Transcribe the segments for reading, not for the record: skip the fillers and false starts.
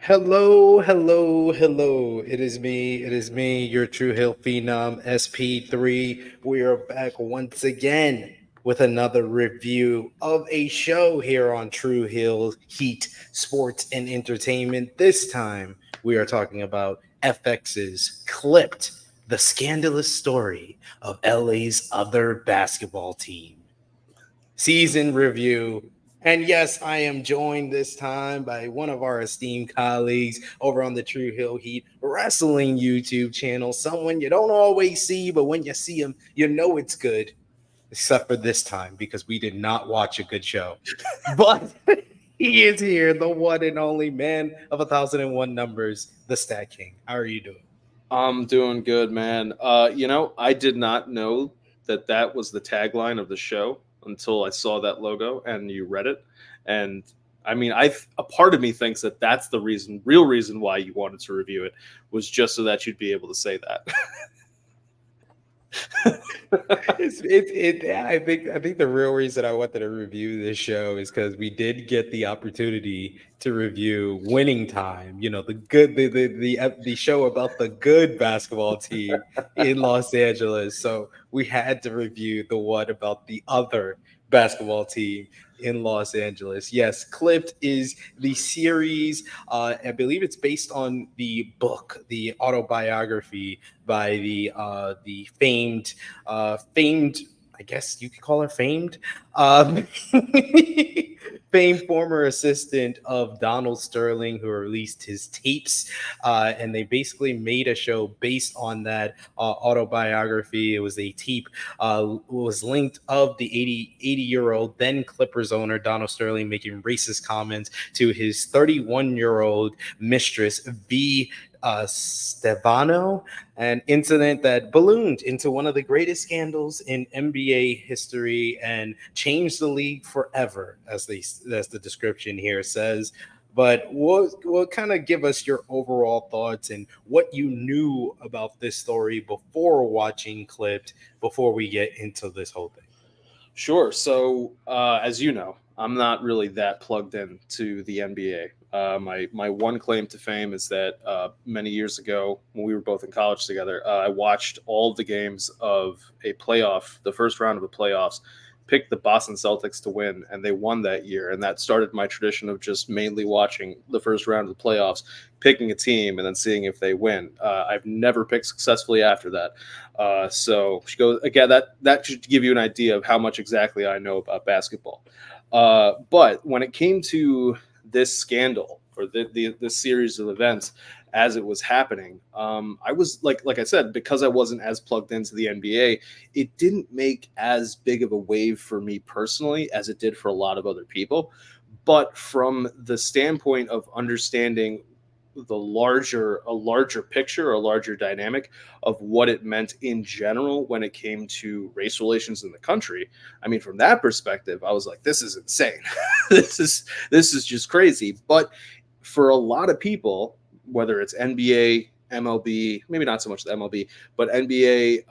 Hello, hello, hello. It is me, your True Hill Phenom, SP3. We are back once again with another review of a show here on True Hill Heat Sports and Entertainment. This time, we are talking about FX's Clipped, the scandalous story of LA's other basketball team season review. And yes, I am joined this time by one of our esteemed colleagues over on the True Hill Heat Wrestling YouTube channel. Someone you don't always see, but when you see him, you know it's good. Except for this time, because we did not watch a good show. But he is here, the one and only man of 1001 numbers, the Stat King. How are you doing? I'm doing good, man. I did not know that that was the tagline of the show until I saw that logo and you read it. And I mean, a part of me thinks that that's the real reason why you wanted to review it was just so that you'd be able to say that. I think the real reason I wanted to review this show is because we did get the opportunity to review Winning Time. You know, the show about the good basketball team in Los Angeles. So we had to review the one about the other basketball team in Los Angeles. Yes, Clipped is the series. I believe it's based on the book, the autobiography by the famed, I guess you could call her famed, um, famed former assistant of Donald Sterling, who released his tapes, and they basically made a show based on that autobiography. It was a tape was linked of the 80-year-old then Clippers owner Donald Sterling making racist comments to his 31-year-old mistress V. Stefano, an incident that ballooned into one of the greatest scandals in NBA history and changed the league forever, as the description here says. But we'll kind of give us your overall thoughts and what you knew about this story before watching Clipped, before we get into this whole thing. Sure. So, as you know, I'm not really that plugged in to the NBA. My one claim to fame is that many years ago, when we were both in college together, I watched all of the games of the first round of the playoffs, picked the Boston Celtics to win, and they won that year. And that started my tradition of just mainly watching the first round of the playoffs, picking a team, and then seeing if they win. I've never picked successfully after that. So she goes again. That should give you an idea of how much exactly I know about basketball. But when it came to this scandal or this series of events as it was happening, I was like I said, because I wasn't as plugged into the NBA, it didn't make as big of a wave for me personally as it did for a lot of other people. But from the standpoint of understanding a larger picture, a larger dynamic of what it meant in general when it came to race relations in the country. I mean, from that perspective, I was like, this is insane. This is just crazy. But for a lot of people, whether it's NBA, MLB, maybe not so much the MLB, but NBA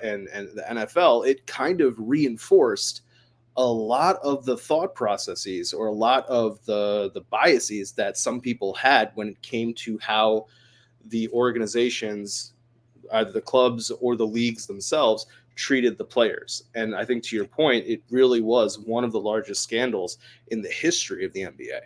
and the NFL, it kind of reinforced a lot of the thought processes or a lot of the biases that some people had when it came to how the organizations, either the clubs or the leagues themselves, treated the players. And I think to your point, it really was one of the largest scandals in the history of the NBA.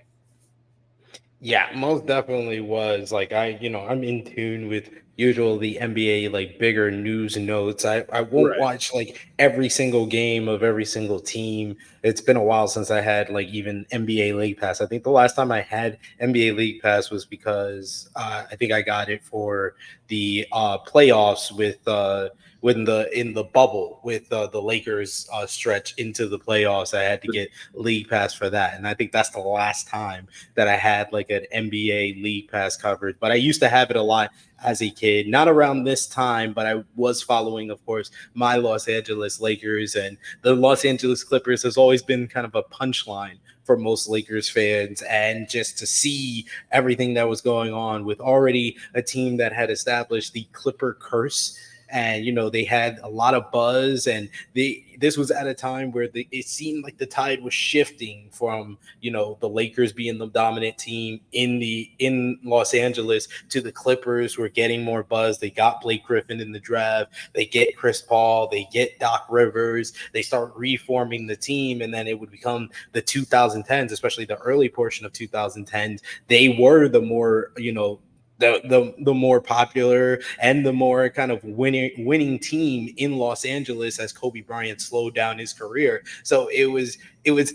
Yeah, most definitely was. Like I'm in tune with usual the NBA like bigger news notes. I won't Right. watch like every single game of every single team. It's been a while since I had like even NBA League Pass. I think the last time I had NBA League Pass was because I think I got it for the playoffs with when the in the bubble with the Lakers stretch into the playoffs. I had to get League Pass for that, and I think that's the last time that I had like an NBA League Pass coverage. But I used to have it a lot as a kid, not around this time, but I was following, of course, my Los Angeles Lakers, and the Los Angeles Clippers has always been kind of a punchline for most Lakers fans. And just to see everything that was going on with already a team that had established the Clipper curse and they had a lot of buzz, and this was at a time where it seemed like the tide was shifting from the Lakers being the dominant team in Los Angeles to the Clippers, who are getting more buzz. They got Blake Griffin in the draft, they get Chris Paul, they get Doc Rivers, they start reforming the team, and then it would become the 2010s, especially the early portion of 2010s. They were the more the more popular and the more kind of winning team in Los Angeles as Kobe Bryant slowed down his career. So it was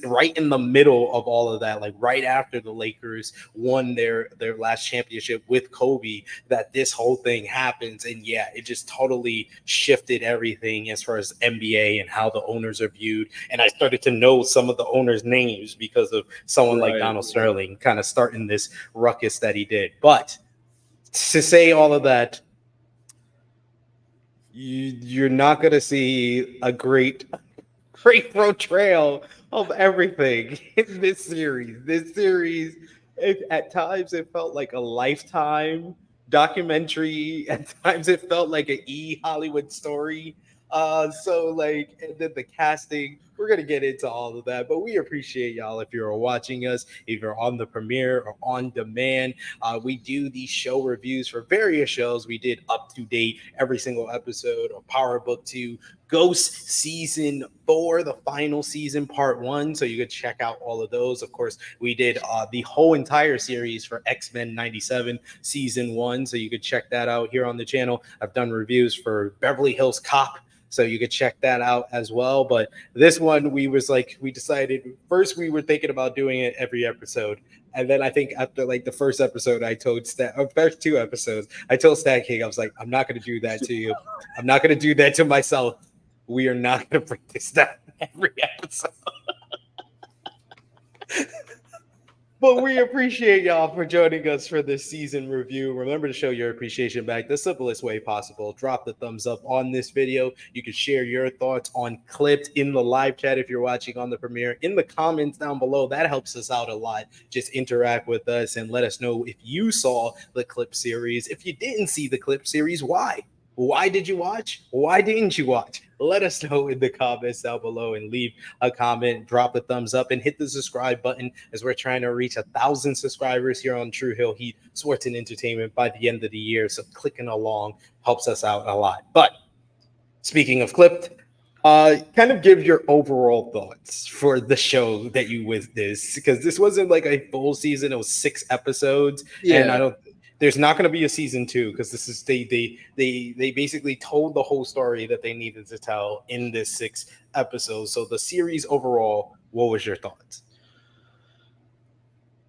right in the middle of all of that, like right after the Lakers won their last championship with Kobe, that this whole thing happens. And yeah, it just totally shifted everything as far as NBA and how the owners are viewed. And I started to know some of the owners' names because of someone like Donald Sterling kind of starting this ruckus that he did. But to say all of that, you're not going to see a great portrayal of everything in this series. At times, it felt like a Lifetime documentary. At times, it felt like an Hollywood story. So like, and then the casting, we're gonna get into all of that, but we appreciate y'all if you're watching us, if you're on the premiere or on demand. We do these show reviews for various shows. We did Up to Date, every single episode of Power Book 2, Ghost Season 4, the final season, Part 1. So you could check out all of those. Of course, we did the whole entire series for X-Men 97 Season 1. So you could check that out here on the channel. I've done reviews for Beverly Hills Cop, so you could check that out as well. But this one, we decided first we were thinking about doing it every episode. And then I think after like the first episode, first two episodes, I told StatKing, I was like, I'm not going to do that to you. I'm not going to do that to myself. We are not going to break this down every episode. But we appreciate y'all for joining us for this season review. Remember to show your appreciation back the simplest way possible. Drop the thumbs up on this video. You can share your thoughts on Clipped in the live chat if you're watching on the premiere. In the comments down below, that helps us out a lot. Just interact with us and let us know if you saw the Clip series. If you didn't see the Clip series, why? Why did you watch? Why didn't you watch? Let us know in the comments down below, and leave a comment, drop a thumbs up, and hit the subscribe button, as we're trying to reach 1,000 subscribers here on True Hill Heat Sports and Entertainment by the end of the year. So clicking along helps us out a lot. But speaking of Clipped, kind of give your overall thoughts for the show that you witnessed, because this wasn't like a full season. It was 6 episodes. Yeah. And there's not going to be a season 2, because this is they basically told the whole story that they needed to tell in this 6 episodes. So the series overall, what was your thoughts?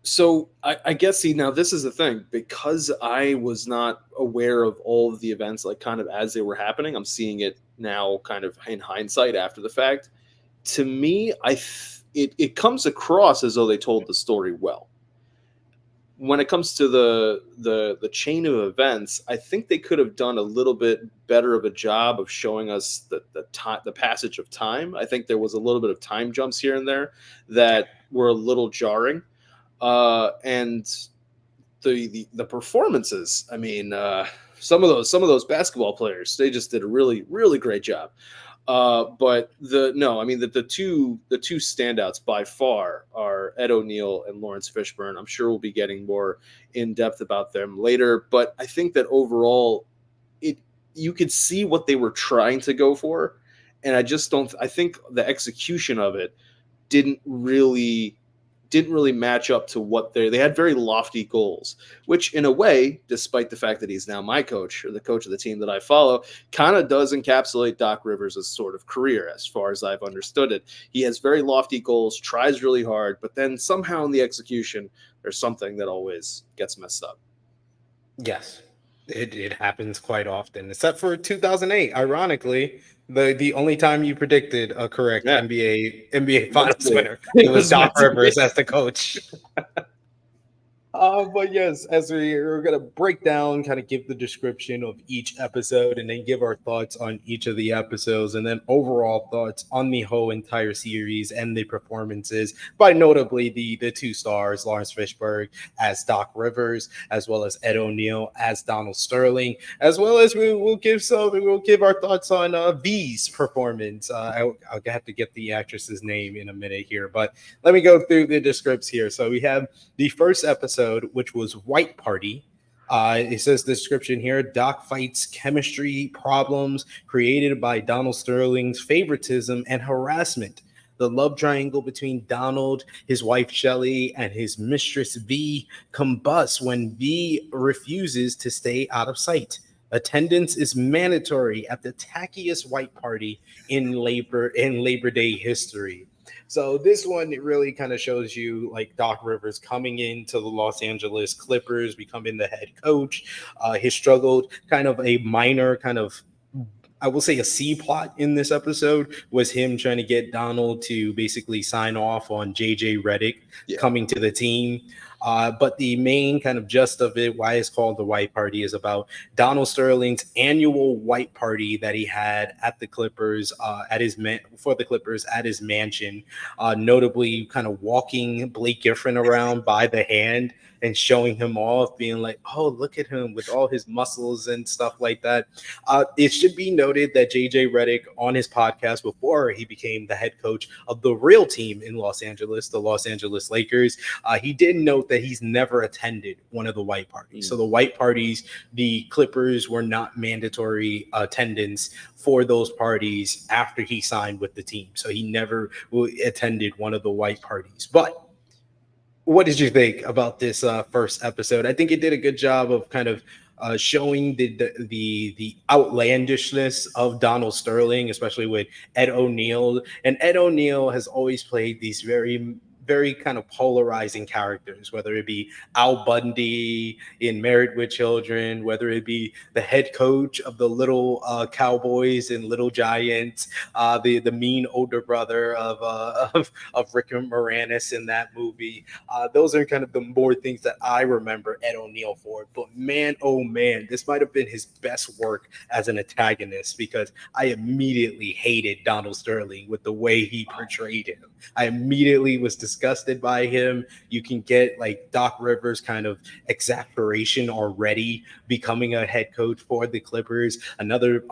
So I guess, see, now this is the thing, because I was not aware of all of the events, like kind of as they were happening. I'm seeing it now kind of in hindsight after the fact. To me, it comes across as though they told the story well. When it comes to the chain of events, I think they could have done a little bit better of a job of showing us the passage of time. I think there was a little bit of time jumps here and there that were a little jarring, and the performances. I mean, some of those basketball players, they just did a really, really great job. But the two standouts by far are Ed O'Neill and Lawrence Fishburne. I'm sure we'll be getting more in depth about them later, but I think that overall, you could see what they were trying to go for, and I think the execution of it didn't really match up to what they had. Very lofty goals, which in a way, despite the fact that he's now my coach, or the coach of the team that I follow, kind of does encapsulate Doc Rivers' sort of career, as far as I've understood it. He has very lofty goals, tries really hard, but then somehow in the execution, there's something that always gets messed up. Yes, it happens quite often, except for 2008. Ironically, the only time you predicted a correct NBA Finals winner, it was Doc Rivers as the coach. But yes, as we're gonna break down, kind of give the description of each episode, and then give our thoughts on each of the episodes, and then overall thoughts on the whole entire series and the performances, by notably the two stars, Lawrence Fishburne as Doc Rivers, as well as Ed O'Neill as Donald Sterling, as well as we'll give our thoughts on V's performance. I'll have to get the actress's name in a minute here, but let me go through the descripts here. So we have the first episode, which was White Party. It says the description here: Doc fights chemistry problems created by Donald Sterling's favoritism and harassment. The love triangle between Donald, his wife Shelley, and his mistress V combusts when V refuses to stay out of sight. Attendance is mandatory at the tackiest white party in Labor Day history. So this one, it really kind of shows you like Doc Rivers coming into the Los Angeles Clippers, becoming the head coach. His struggled kind of a minor kind of, I will say, a C plot in this episode was him trying to get Donald to basically sign off on JJ Redick Yeah. coming to the team. But the main kind of gist of it, why it's called the White Party, is about Donald Sterling's annual white party that he had at the Clippers, for the Clippers at his mansion. Notably, kind of walking Blake Griffin around by the hand and showing him off, being like, "Oh, look at him with all his muscles and stuff like that." It should be noted that JJ Redick, on his podcast before he became the head coach of the real team in Los Angeles, the Los Angeles Lakers, he did note that he's never attended one of the white parties. So the white parties, the Clippers were not mandatory attendance for those parties after he signed with the team. So he never attended one of the white parties. But what did you think about this first episode? I think it did a good job of kind of showing the outlandishness of Donald Sterling, especially with Ed O'Neill. And Ed O'Neill has always played these very kind of polarizing characters, whether it be Al Bundy in Married with Children, whether it be the head coach of the little Cowboys and Little Giants, the mean older brother of Rick Moranis in that movie. Those are kind of the more things that I remember Ed O'Neill for. But man, oh man, this might have been his best work as an antagonist, because I immediately hated Donald Sterling with the way he portrayed him. I immediately was disgusted by him. You can get like Doc Rivers kind of exasperation already becoming a head coach for the Clippers. Another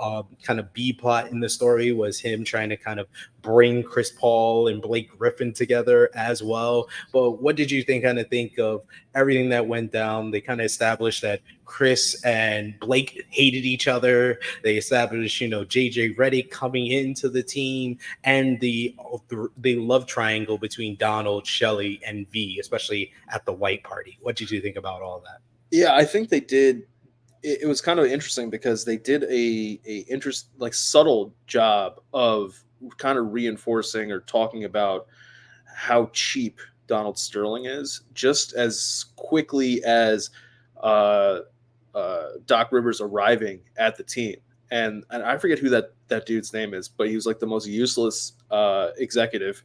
kind of B plot in the story was him trying to kind of bring Chris Paul and Blake Griffin together as well. But what did you think of everything that went down? They kind of established that Chris and Blake hated each other. They established, JJ Redick coming into the team, and the love triangle between Donald, Shelley, and V, especially at the white party. What did you think about all that? Yeah, I think they did. It was kind of interesting because they did like subtle job of kind of reinforcing or talking about how cheap Donald Sterling is, just as quickly as Doc Rivers arriving at the team. And I forget who that dude's name is, but he was like the most useless executive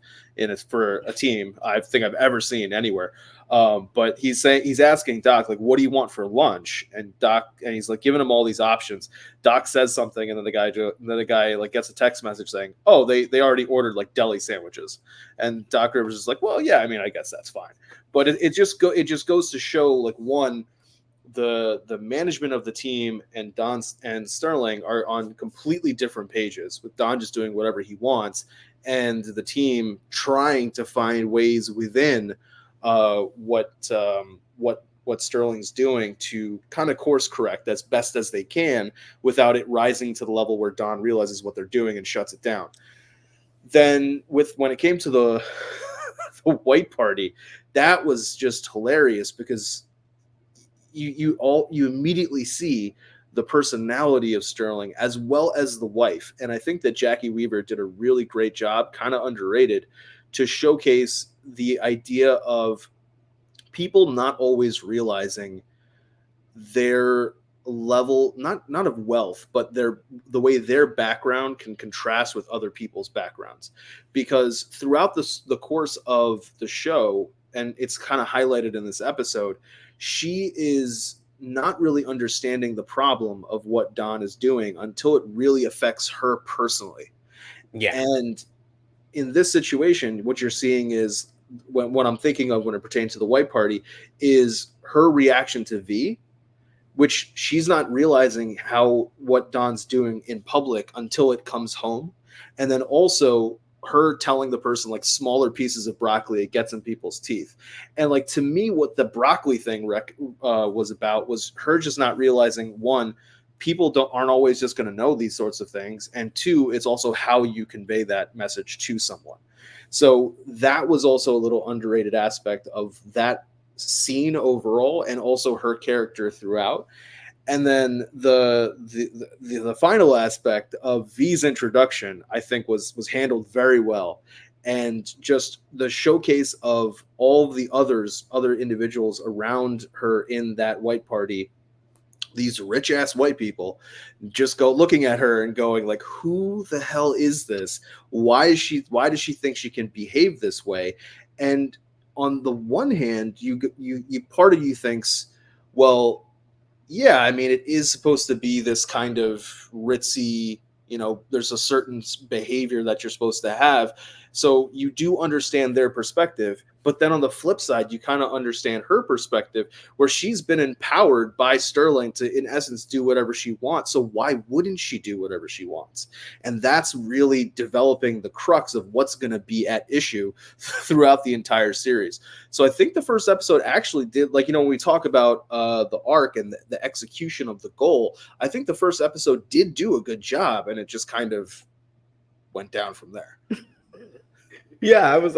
for a team I think I've ever seen anywhere. But he's asking Doc, like, what do you want for lunch? And he's like giving him all these options. Doc says something, and then the guy like gets a text message saying, "Oh, they already ordered like deli sandwiches." And Doc Rivers is like, "Well, yeah, I mean, I guess that's fine." But it just goes to show, like, one, the management of the team and Don and Sterling are on completely different pages, with Don just doing whatever he wants, and the team trying to find ways within what Sterling's doing to kind of course correct as best as they can without it rising to the level where Don realizes what they're doing and shuts it down. Then when it came to the white party, that was just hilarious, because you immediately see the personality of Sterling as well as the wife. And I think that Jackie Weaver did a really great job, kind of underrated, to showcase the idea of people not always realizing their level, not of wealth, but the way their background can contrast with other people's backgrounds. Because throughout the course of the show, and it's kind of highlighted in this episode, she is not really understanding the problem of what Don is doing until it really affects her personally. Yeah. And in this situation, what you're seeing is what I'm thinking of when it pertains to the white party is her reaction to V, which she's not realizing how what Don's doing in public until it comes home. And then also her telling the person like smaller pieces of broccoli it gets in people's teeth. And like to me, what the broccoli thing was about was her just not realizing one, people aren't always just going to know these sorts of things, and two, it's also how you convey that message to someone. So that was also a little underrated aspect of that scene overall, and also her character throughout. And then the final aspect of V's introduction, I think, was handled very well, and just the showcase of all the other individuals around her in that white party, these rich ass white people, just go looking at her and going like, who the hell is this? Why does she think she can behave this way? And on the one hand, you part of you thinks, well, yeah, I mean, it is supposed to be this kind of ritzy, there's a certain behavior that you're supposed to have. So you do understand their perspective. But then on the flip side, you kind of understand her perspective, where she's been empowered by Sterling to, in essence, do whatever she wants. So why wouldn't she do whatever she wants? And that's really developing the crux of what's going to be at issue throughout the entire series. So I think the first episode actually did, like, when we talk about the arc and the execution of the goal, I think the first episode did do a good job, and it just kind of went down from there. Yeah, I would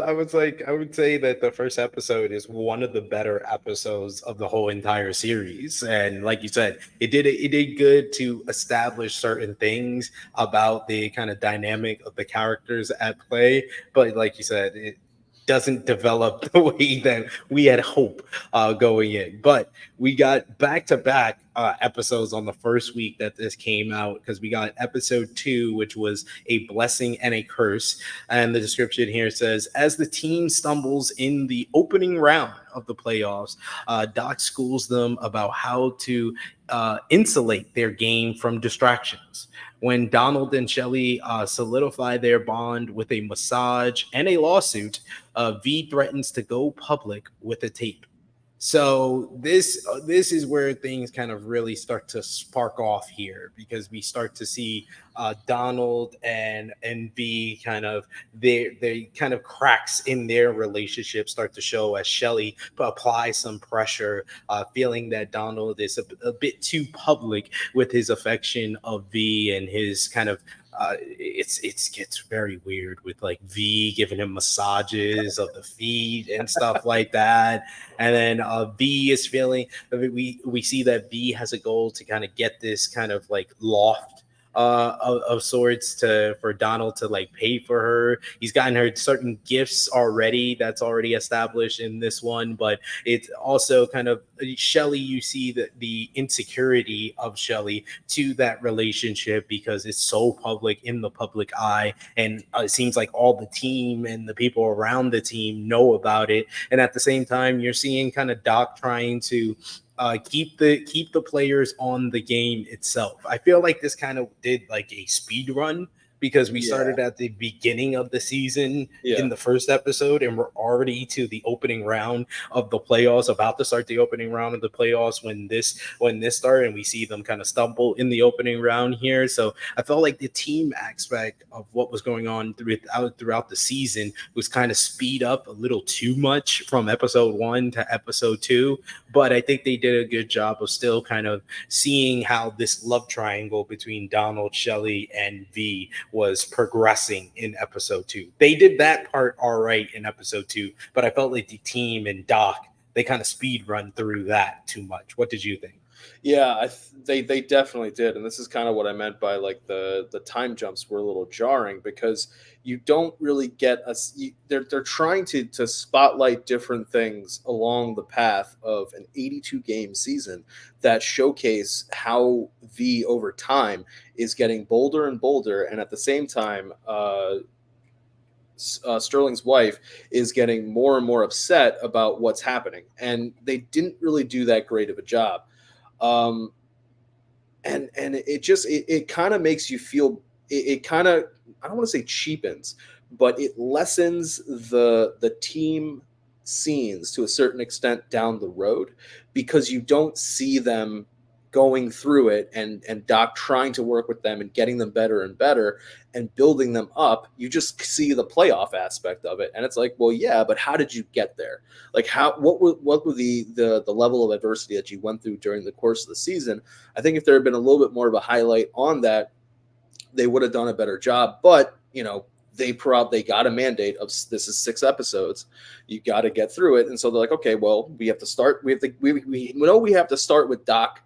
say that the first episode is one of the better episodes of the whole entire series. And like you said, it did good to establish certain things about the kind of dynamic of the characters at play. But like you said, it doesn't develop the way that we had hope going in. But we got back to back episodes on the first week that this came out, because we got episode 2, which was a blessing and a curse. And the description here says, as the team stumbles in the opening round of the playoffs, Doc schools them about how to insulate their game from distractions. When Donald and Shelley solidify their bond with a massage and a lawsuit, V threatens to go public with a tape. So this is where things kind of really start to spark off here, because we start to see Donald and V kind of they kind of cracks in their relationship start to show as Shelley applies some pressure, feeling that Donald is a bit too public with his affection of V, and his kind of it's gets very weird with like V giving him massages of the feet and stuff like that. And then V is feeling, we see that V has a goal to kind of get this kind of like loft of sorts to for Donald to like pay for her. He's gotten her certain gifts already, that's already established in this one, but it's also kind of Shelley, you see the insecurity of Shelley to that relationship, because it's so public in the public eye, and it seems like all the team and the people around the team know about it. And at the same time, you're seeing kind of Doc trying to keep the players on the game itself. I feel like this kind of did like a speed run, because we Yeah. started at the beginning of the season Yeah. in the first episode, and we're already to the opening round of the playoffs, about to start the opening round of the playoffs when this started, and we see them kind of stumble in the opening round here. So I felt like the team aspect of what was going on throughout the season was kind of speed up a little too much from episode 1 to episode 2. But I think they did a good job of still kind of seeing how this love triangle between Donald, Shelley, and V was progressing in episode 2. They did that part all right in episode 2, but I felt like the team and Doc, they kind of speed run through that too much. What did you think? Yeah, they definitely did, and this is kind of what I meant by like the time jumps were a little jarring, because you don't really get they're trying to spotlight different things along the path of an 82 game season that showcase how V over time is getting bolder and bolder, and at the same time Sterling's wife is getting more and more upset about what's happening, and they didn't really do that great of a job. Um, and it kind of makes you feel it kind of, I don't want to say cheapens, but it lessens the team scenes to a certain extent down the road, because you don't see them going through it, and Doc trying to work with them and getting them better and better and building them up. You just see the playoff aspect of it, and it's like, well, yeah, but how did you get there? Like, what were the level of adversity that you went through during the course of the season? I think if there had been a little bit more of a highlight on that, they would have done a better job. But they got a mandate of, this is 6 episodes, you got to get through it, and so they're like, okay, well, we have to start. We know we have to start with Doc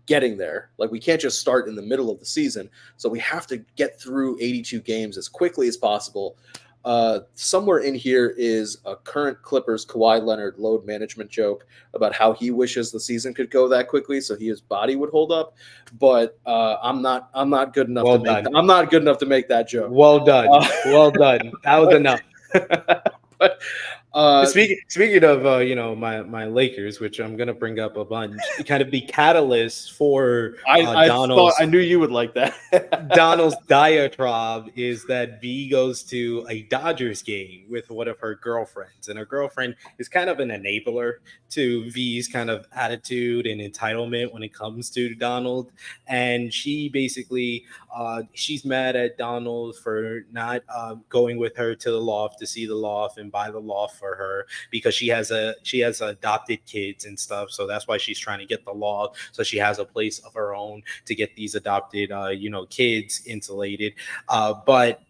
getting there. Like, we can't just start in the middle of the season, so we have to get through 82 games as quickly as possible. Somewhere in here is a current Clippers Kawhi Leonard load management joke about how he wishes the season could go that quickly so his body would hold up. But I'm not good enough Well to make done. I'm not good enough to make that joke. Well done. Well done. That was enough. But Speaking of my Lakers, which I'm gonna bring up a bunch, kind of the catalyst for I knew you would like that. Donald's diatribe is that V goes to a Dodgers game with one of her girlfriends, and her girlfriend is kind of an enabler to V's kind of attitude and entitlement when it comes to Donald. And she basically, she's mad at Donald for not going with her to the loft to see the loft and buy the loft for her, because she has adopted kids and stuff. So that's why she's trying to get the loft, so she has a place of her own to get these adopted kids insulated. But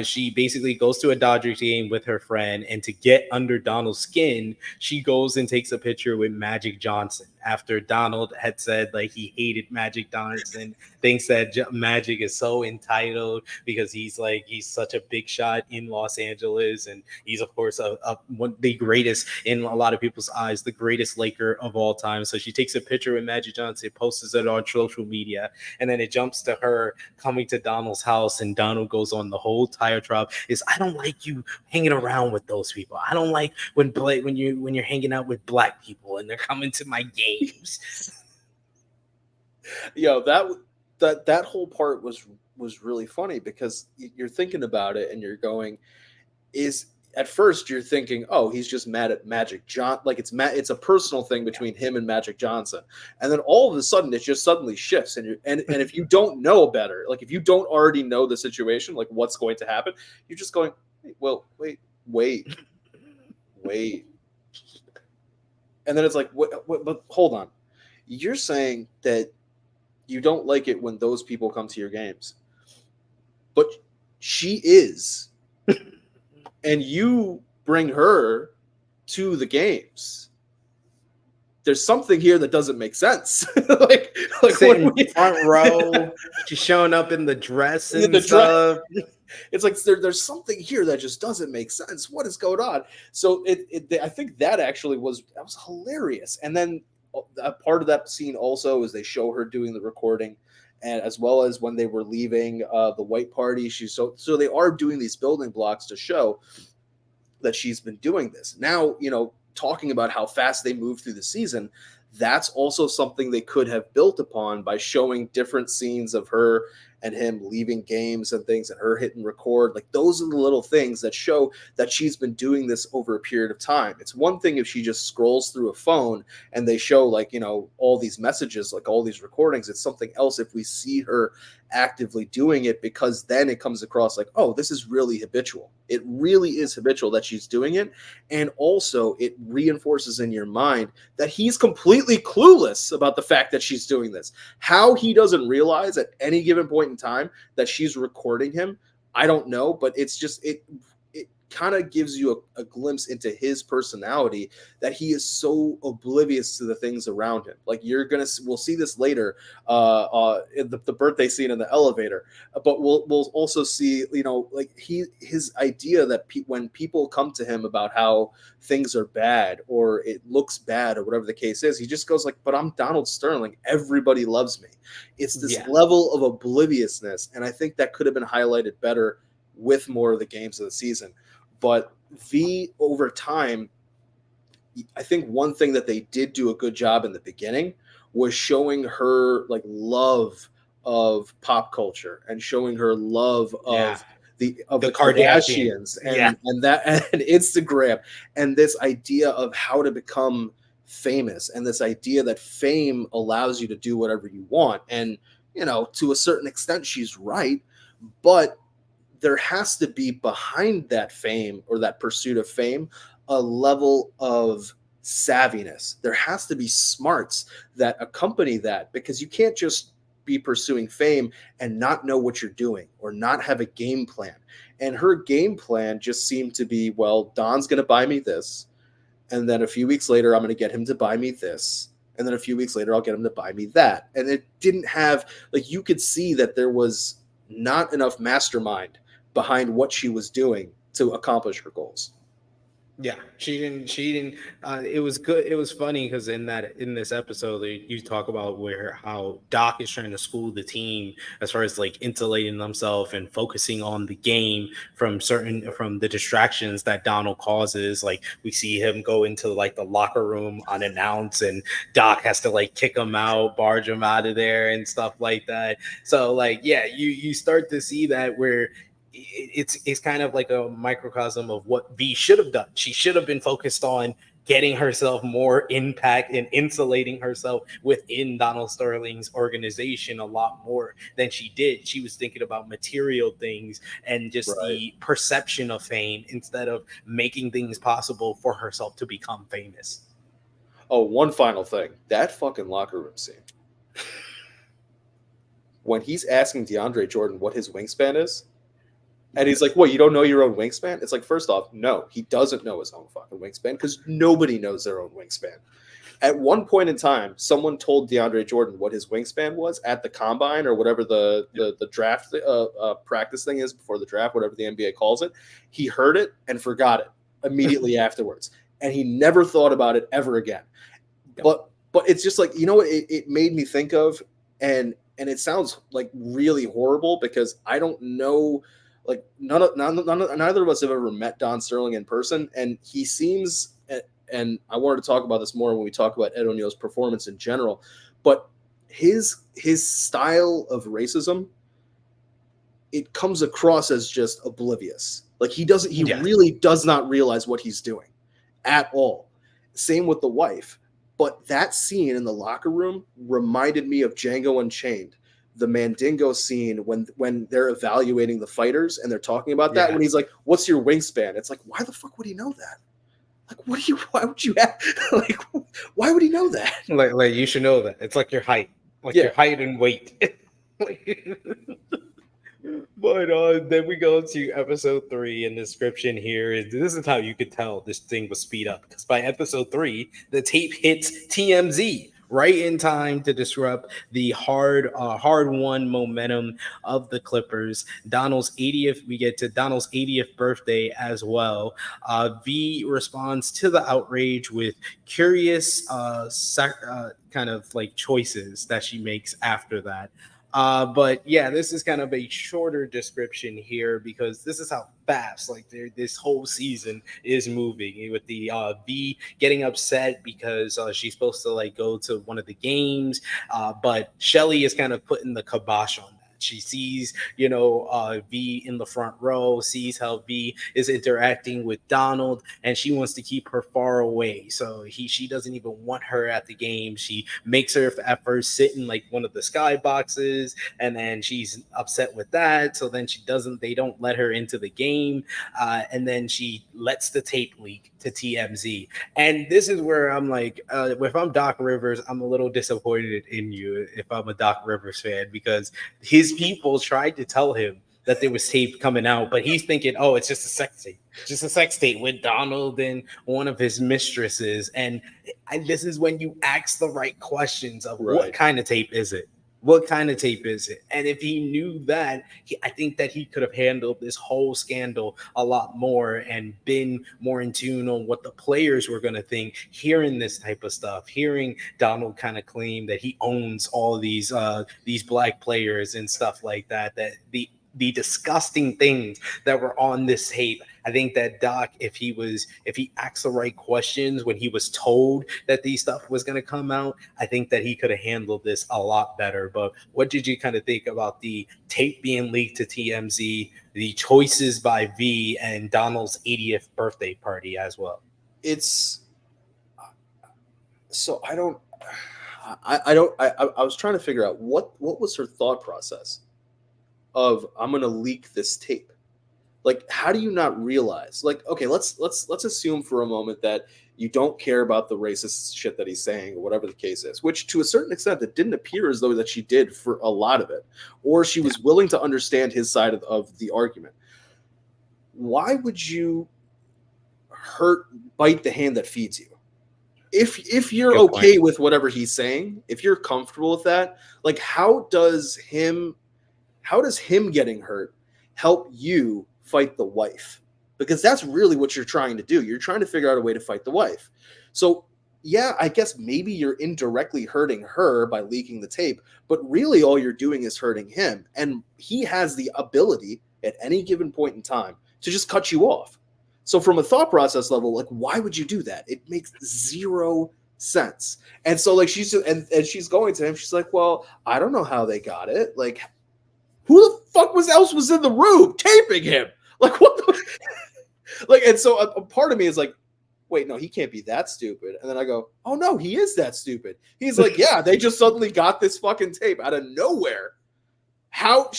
she basically goes to a Dodgers game with her friend, and to get under Donald's skin, she goes and takes a picture with Magic Johnson after Donald had said like he hated Magic Johnson, thinks that Magic is so entitled because he's such a big shot in Los Angeles, and he's of course the greatest in a lot of people's eyes, the greatest Laker of all time. So she takes a picture with Magic Johnson, posts it on social media, and then it jumps to her coming to Donald's house, and Donald goes on the whole diatribe is, I don't like you hanging around with those people. I don't like when you're hanging out with black people and they're coming to my games. That whole part was really funny, because you're thinking about it and you're going, is at first you're thinking, oh, he's just mad at Magic John, like it's a personal thing between him and Magic Johnson, and then all of a sudden it just suddenly shifts, and if you don't know better, like if you don't already know the situation, like what's going to happen, you're just going, well, wait, and then it's like, but hold on, you're saying that you don't like it when those people come to your games, but she is. And you bring her to the games. There's something here that doesn't make sense. like sitting front row, she's showing up in the dress and stuff. It's like there's something here that just doesn't make sense. What is going on? So I think that actually was hilarious. And then a part of that scene also is they show her doing the recording, and as well as when they were leaving the white party. So they are doing these building blocks to show that she's been doing this. Now, talking about how fast they move through the season, that's also something they could have built upon by showing different scenes of her and him leaving games and things, and her hitting record. Like, those are the little things that show that she's been doing this over a period of time. It's one thing if she just scrolls through a phone and they show all these messages, like all these recordings. It's something else if we see her actively doing it, because then it comes across like, oh, this is really habitual. It really is habitual that she's doing it. And also it reinforces in your mind that he's completely clueless about the fact that she's doing this. How he doesn't realize at any given point in time that she's recording him, I don't know, but it's just, it kind of gives you a glimpse into his personality, that he is so oblivious to the things around him. Like, we'll see this later in the birthday scene in the elevator, but we'll also see, his idea that when people come to him about how things are bad or it looks bad or whatever the case is, he just goes like, but I'm Donald Sterling. Everybody loves me. It's this level of obliviousness. And I think that could have been highlighted better with more of the games of the season. But V over time, I think one thing that they did do a good job in the beginning was showing her like love of pop culture and showing her love Yeah. of The the Kardashian. Kardashians Yeah. and that and Instagram and this idea of how to become famous and this idea that fame allows you to do whatever you want. And to a certain extent she's right, but there has to be behind that fame or that pursuit of fame a level of savviness. There has to be smarts that accompany that, because you can't just be pursuing fame and not know what you're doing or not have a game plan. And her game plan just seemed to be, well, Don's going to buy me this. And then a few weeks later, I'm going to get him to buy me this. And then a few weeks later, I'll get him to buy me that. And it didn't have, like, you could see that there was not enough mastermind behind what she was doing to accomplish her goals. Yeah, she didn't it was good. It was funny because in this episode you talk about where how Doc is trying to school the team as far as like insulating themselves and focusing on the game from the distractions that Donald causes. Like we see him go into like the locker room unannounced, and Doc has to like kick him out, barge him out of there and stuff like that. So like yeah, you start to see that where it's kind of like a microcosm of what V should have done. She should have been focused on getting herself more impact and insulating herself within Donald Sterling's organization a lot more than she did. She was thinking about material things and just Right. the perception of fame instead of making things possible for herself to become famous. Oh, one final thing. That fucking locker room scene. When he's asking DeAndre Jordan what his wingspan is, and he's like, "What? You don't know your own wingspan?" It's like, first off, no, he doesn't know his own fucking wingspan because nobody knows their own wingspan. At one point in time, someone told DeAndre Jordan what his wingspan was at the combine or whatever the draft practice thing is before the draft, whatever the NBA calls it. He heard it and forgot it immediately afterwards, and he never thought about it ever again. But it's just like, what it made me think of, and it sounds like really horrible because I don't know. Like neither of us have ever met Don Sterling in person, and he seems. And I wanted to talk about this more when we talk about Ed O'Neill's performance in general, but his style of racism, it comes across as just oblivious. Like he really does not realize what he's doing at all. Same with the wife. But that scene in the locker room reminded me of Django Unchained, the Mandingo scene when they're evaluating the fighters and they're talking about that, when he's like, "What's your wingspan?" It's like, why the fuck would he know that? Like, why would you have, like, why would he know that? Like you should know that. It's like your height. Like your height and weight. But then we go to episode 3, and the description here is this is how you could tell this thing was speed up, because by episode 3 the tape hits TMZ right in time to disrupt the hard won momentum of the Clippers. We get to Donald's 80th birthday as well. V responds to the outrage with curious kind of like choices that she makes after that. But yeah, this is kind of a shorter description here because this is how fast like this whole season is moving, with the V getting upset because she's supposed to like go to one of the games, but Shelly is kind of putting the kibosh on that. She sees, V in the front row, sees how V is interacting with Donald, and she wants to keep her far away. So she doesn't even want her at the game. She makes her effort sit in like one of the sky boxes, and then she's upset with that. So then they don't let her into the game, and then she lets the tape leak to TMZ. And this is where I'm like, if I'm Doc Rivers, I'm a little disappointed in you if I'm a Doc Rivers fan, because his people tried to tell him that there was tape coming out, but he's thinking, oh, it's just a sex tape. Just a sex tape with Donald and one of his mistresses. And this is when you ask the right questions of what kind of tape is it? What kind of tape is it? And if he knew that, I think that he could have handled this whole scandal a lot more and been more in tune on what the players were going to think, hearing this type of stuff, hearing Donald kind of claim that he owns all these black players and stuff like that, that the disgusting things that were on this tape. I think that Doc, if he asked the right questions when he was told that these stuff was going to come out, I think that he could have handled this a lot better. But what did you kind of think about the tape being leaked to TMZ, the choices by V, and Donald's 80th birthday party as well? It's so I was trying to figure out what was her thought process of I'm going to leak this tape. Like, how do you not realize? Like, okay, let's assume for a moment that you don't care about the racist shit that he's saying or whatever the case is, which to a certain extent it didn't appear as though that she did for a lot of it, or she was willing to understand his side of the argument. Why would you bite the hand that feeds you? If you're Good okay point. with whatever he's saying, if you're comfortable with that, like how does him getting hurt help you fight the wife? Because that's really what you're trying to do. You're trying to figure out a way to fight the wife. So yeah, I guess maybe you're indirectly hurting her by leaking the tape, but really all you're doing is hurting him. And he has the ability at any given point in time to just cut you off. So from a thought process level, like, why would you do that? It makes zero sense. And so like she's she's going to him. She's like, well, I don't know how they got it. Like, who the fuck else was in the room taping him? Like, what the like, and so a part of me is like, wait, no, he can't be that stupid. And then I go, oh no, he is that stupid. He's like, yeah, they just suddenly got this fucking tape out of nowhere. How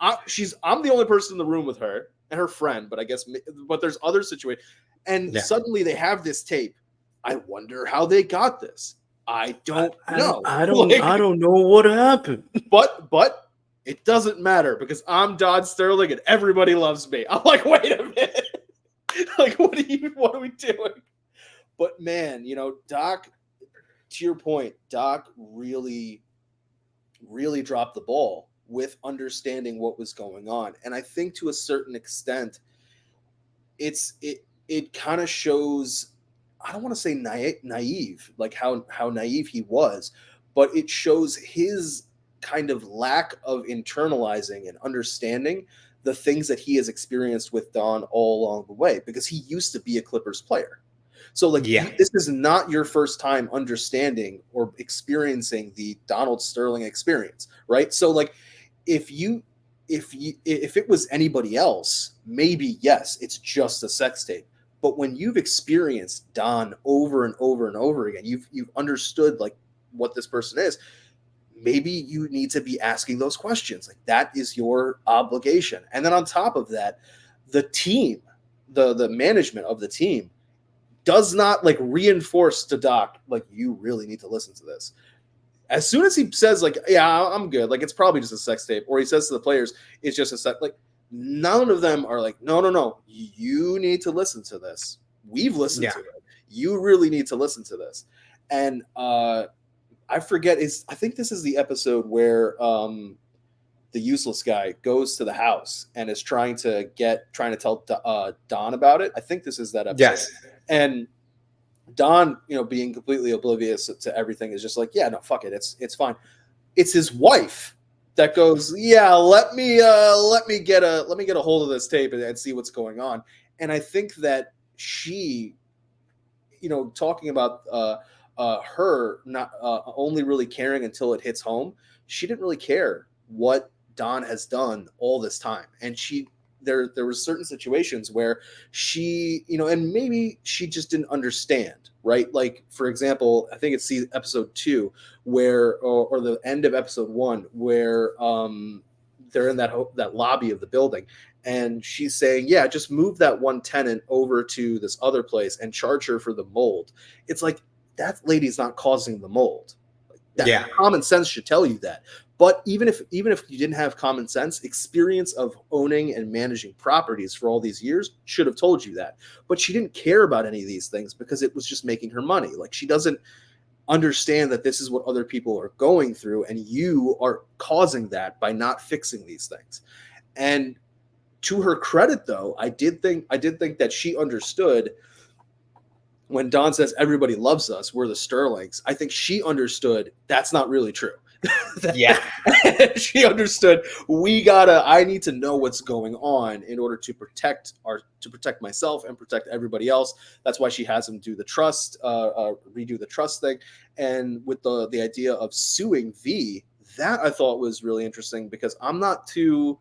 I'm the only person in the room with her and her friend, but there's other situations. And suddenly they have this tape. I wonder how they got this. I don't know. I don't know what happened. But it doesn't matter because I'm Don Sterling and everybody loves me. I'm like, wait a minute. Like, what are we doing? But man, Doc, to your point, Doc really, really dropped the ball with understanding what was going on. And I think to a certain extent, it kind of shows, I don't want to say naive, like how naive he was, but it shows his kind of lack of internalizing and understanding the things that he has experienced with Don all along the way, because he used to be a Clippers player. So like, this is not your first time understanding or experiencing the Donald Sterling experience, right? So like, if it was anybody else, maybe yes, it's just a sex tape. But when you've experienced Don over and over and over again, you've understood like what this person is. Maybe you need to be asking those questions. Like, that is your obligation. And then on top of that, the team, the management of the team does not like reinforce to Doc, like, you really need to listen to this. As soon as he says like, yeah, I'm good, like, it's probably just a sex tape, or he says to the players, it's just a sex, like, none of them are like, no, you need to listen to this. We've listened to it. You really need to listen to this. And I forget, I think this is the episode where the useless guy goes to the house and is trying to tell Don about it. I think this is that episode. Yes. And Don, being completely oblivious to everything, is just like, yeah, no, fuck it. It's fine. It's his wife that goes, yeah, let me get a hold of this tape and see what's going on. And I think that she, talking about her not only really caring until it hits home, she didn't really care what Don has done all this time. And there were certain situations where she, and maybe she just didn't understand, right? Like, for example, I think it's episode 2 where, or the end of episode 1, where they're in that lobby of the building, and she's saying, yeah, just move that one tenant over to this other place and charge her for the mold. It's like, that lady's not causing the mold. Common sense should tell you that. But even if you didn't have common sense, experience of owning and managing properties for all these years should have told you that. But she didn't care about any of these things because it was just making her money. Like, she doesn't understand that this is what other people are going through, and you are causing that by not fixing these things. And to her credit, though, I did think that she understood when Don says everybody loves us, we're the Sterlings. I think she understood that's not really true. Yeah. She understood I need to know what's going on in order to protect myself and protect everybody else. That's why she has him do the redo the trust thing. And with the idea of suing V, that I thought was really interesting, because I'm not too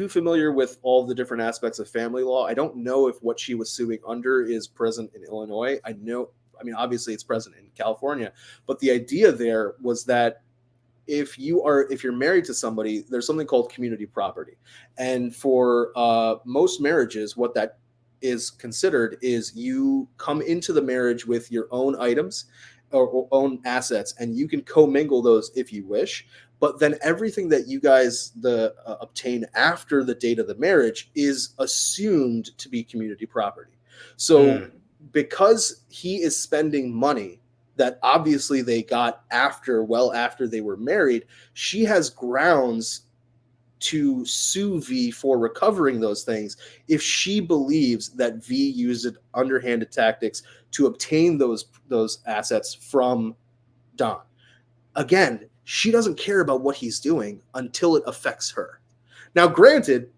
familiar with all the different aspects of family law. I don't know if what she was suing under is present in Illinois. I mean, obviously it's present in California, but the idea there was that if you're married to somebody, there's something called community property, and for most marriages, what that is considered is you come into the marriage with your own items or own assets, and you can commingle those if you wish. But then everything that you guys obtain after the date of the marriage is assumed to be community property. So because he is spending money that obviously they got well after they were married, she has grounds to sue V for recovering those things if she believes that V used underhanded tactics to obtain those assets from Don. Again, she doesn't care about what he's doing until it affects her. Now, granted,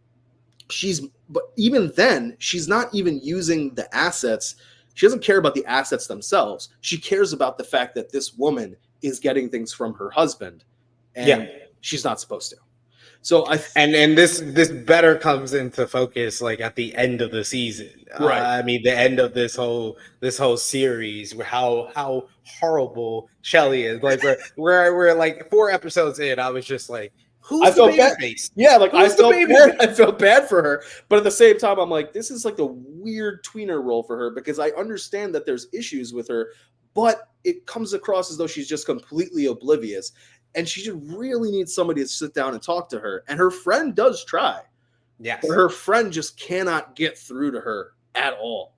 but even then, she's not even using the assets. She doesn't care about the assets themselves. She cares about the fact that this woman is getting things from her husband, and she's not supposed to. So and this better comes into focus like at the end of the season. Right. I mean, the end of this whole series, how horrible Shelly is. Like we're like 4 episodes in. I was just like, who's the baby face? Yeah, like I felt bad for her, but at the same time, I'm like, this is like a weird tweener role for her, because I understand that there's issues with her, but it comes across as though she's just completely oblivious, and she just really needs somebody to sit down and talk to her. And her friend does try, yes, but her friend just cannot get through to her at all.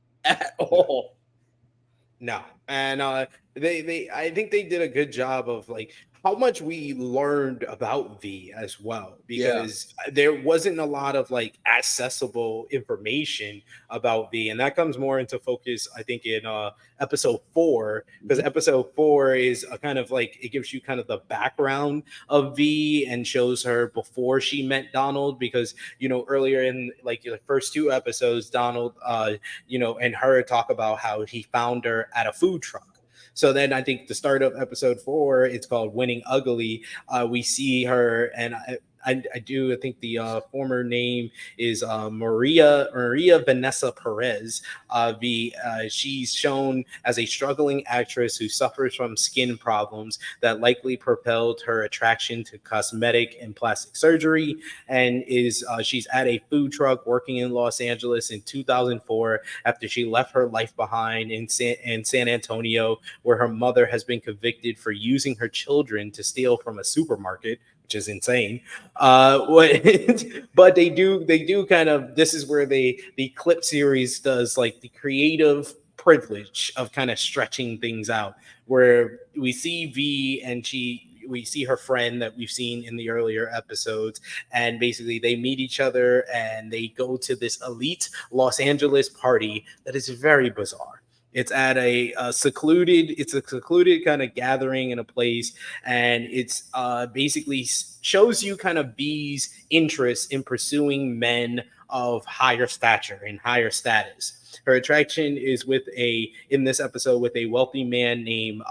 No, and they I think they did a good job of like how much we learned about V as well, because there wasn't a lot of like accessible information about V, and that comes more into focus I think in episode 4, because episode 4 is a kind of like it gives you kind of the background of V and shows her before she met Donald, because earlier in like the first 2 episodes, Donald and her talk about how he found her at a food truck. So then I think the start of episode 4, it's called Winning Ugly. We see her, and I think the former name is Maria Vanessa Perez. She's shown as a struggling actress who suffers from skin problems that likely propelled her attraction to cosmetic and plastic surgery, and she's at a food truck working in Los Angeles in 2004 after she left her life behind in San Antonio, where her mother has been convicted for using her children to steal from a supermarket, which is insane. But they do kind of, this is where the clip series does like the creative privilege of kind of stretching things out, where we see V and we see her friend that we've seen in the earlier episodes, and basically they meet each other and they go to this elite Los Angeles party that is very bizarre. It's at a secluded kind of gathering in a place, and it's basically shows you kind of V's interest in pursuing men of higher stature and higher status. Her attraction is in this episode with a wealthy man named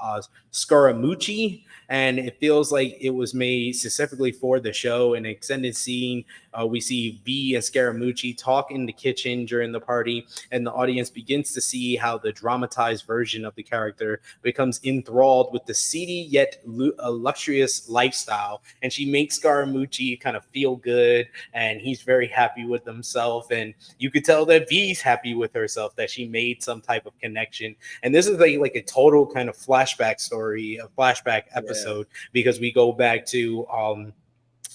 Scaramucci, and it feels like it was made specifically for the show. An extended scene, we see V and Scaramucci talk in the kitchen during the party, and the audience begins to see how the dramatized version of the character becomes enthralled with the seedy yet luxurious lifestyle, and she makes Scaramucci kind of feel good, and he's very happy with himself, and you could tell that V's happy with herself, that she made some type of connection. And this is like a total kind of flashback story, a flashback episode, because we go back to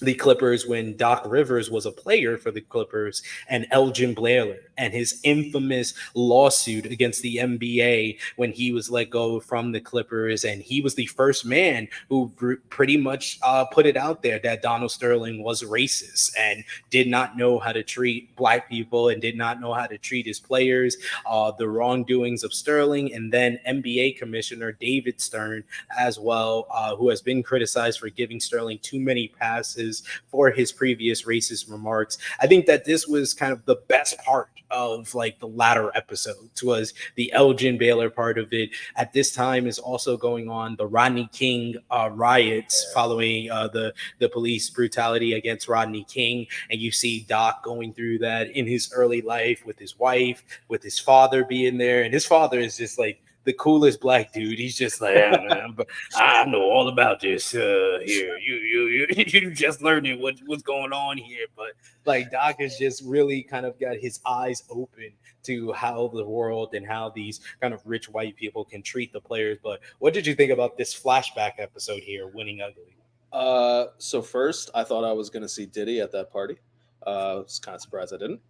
the Clippers when Doc Rivers was a player for the Clippers, and Elgin Baylor and his infamous lawsuit against the NBA when he was let go from the Clippers. And he was the first man who pretty much put it out there that Donald Sterling was racist and did not know how to treat black people and did not know how to treat his players, the wrongdoings of Sterling. And then NBA Commissioner David Stern as well, who has been criticized for giving Sterling too many passes for his previous racist remarks. I think that this was kind of the best part of like the latter episodes, was the Elgin Baylor part of it. At this time is also going on the Rodney King riots following the police brutality against Rodney King. And you see Doc going through that in his early life with his wife, with his father being there. And his father is just like the coolest black dude. He's just like, I know all about this. Here, you just learned it. What's going on here? But like Doc has just really kind of got his eyes open to how the world and how these kind of rich white people can treat the players. But what did you think about this flashback episode here, Winning Ugly? So first, I thought I was going to see Diddy at that party. I was kind of surprised I didn't.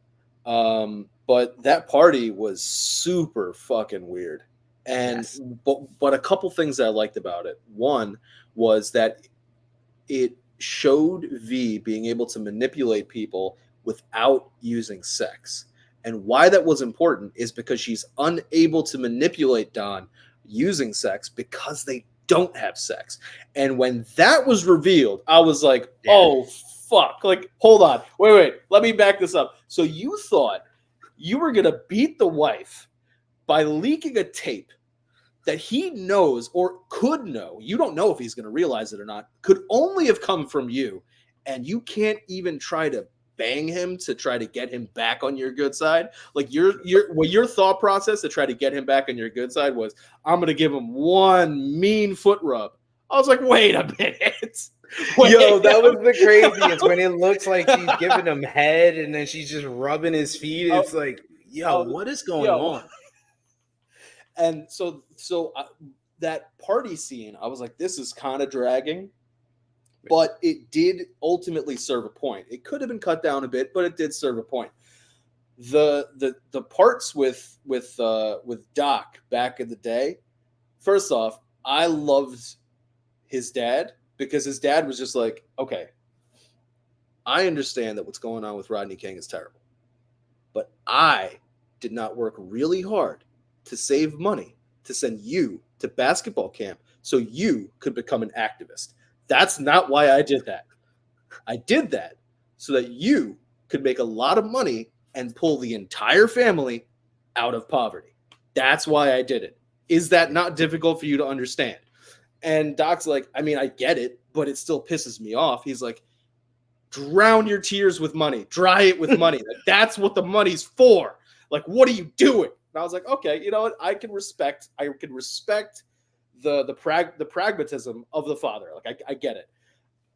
But that party was super fucking weird. And Yes. but a couple things that I liked about it. One was that it showed V being able to manipulate people without using sex. And why that was important is because she's unable to manipulate Don using sex because they don't have sex. And when that was revealed, I was like, oh, fuck. Like, hold on. Wait. Let me back this up. So you thought you were going to beat the wife by leaking a tape that he knows or could know, you don't know if he's going to realize it or not, could only have come from you, and you can't even try to bang him to try to get him back on your good side. Like your thought process to try to get him back on your good side was, I'm going to give him one mean foot rub. I was like, wait a minute. Yo, that was the craziest when it looks like she's giving him head and then she's just rubbing his feet. It's like, yo, what is going on? And so that party scene, I was like, this is kind of dragging, but it did ultimately serve a point. It could have been cut down a bit, but it did serve a point. The parts with Doc back in the day, first off, I loved his dad because his dad was just like, okay, I understand that what's going on with Rodney King is terrible, but I did not work really hard to save money to send you to basketball camp so you could become an activist. That's not why I did that. I did that so that you could make a lot of money and pull the entire family out of poverty. That's why I did it. Is that not difficult for you to understand? And Doc's like, I mean, I get it, but it still pisses me off. He's like, drown your tears with money. Dry it with money. Like, that's what the money's for. Like, what are you doing? And I was like, okay, you know what? I can respect the pragmatism of the father. Like, I get it.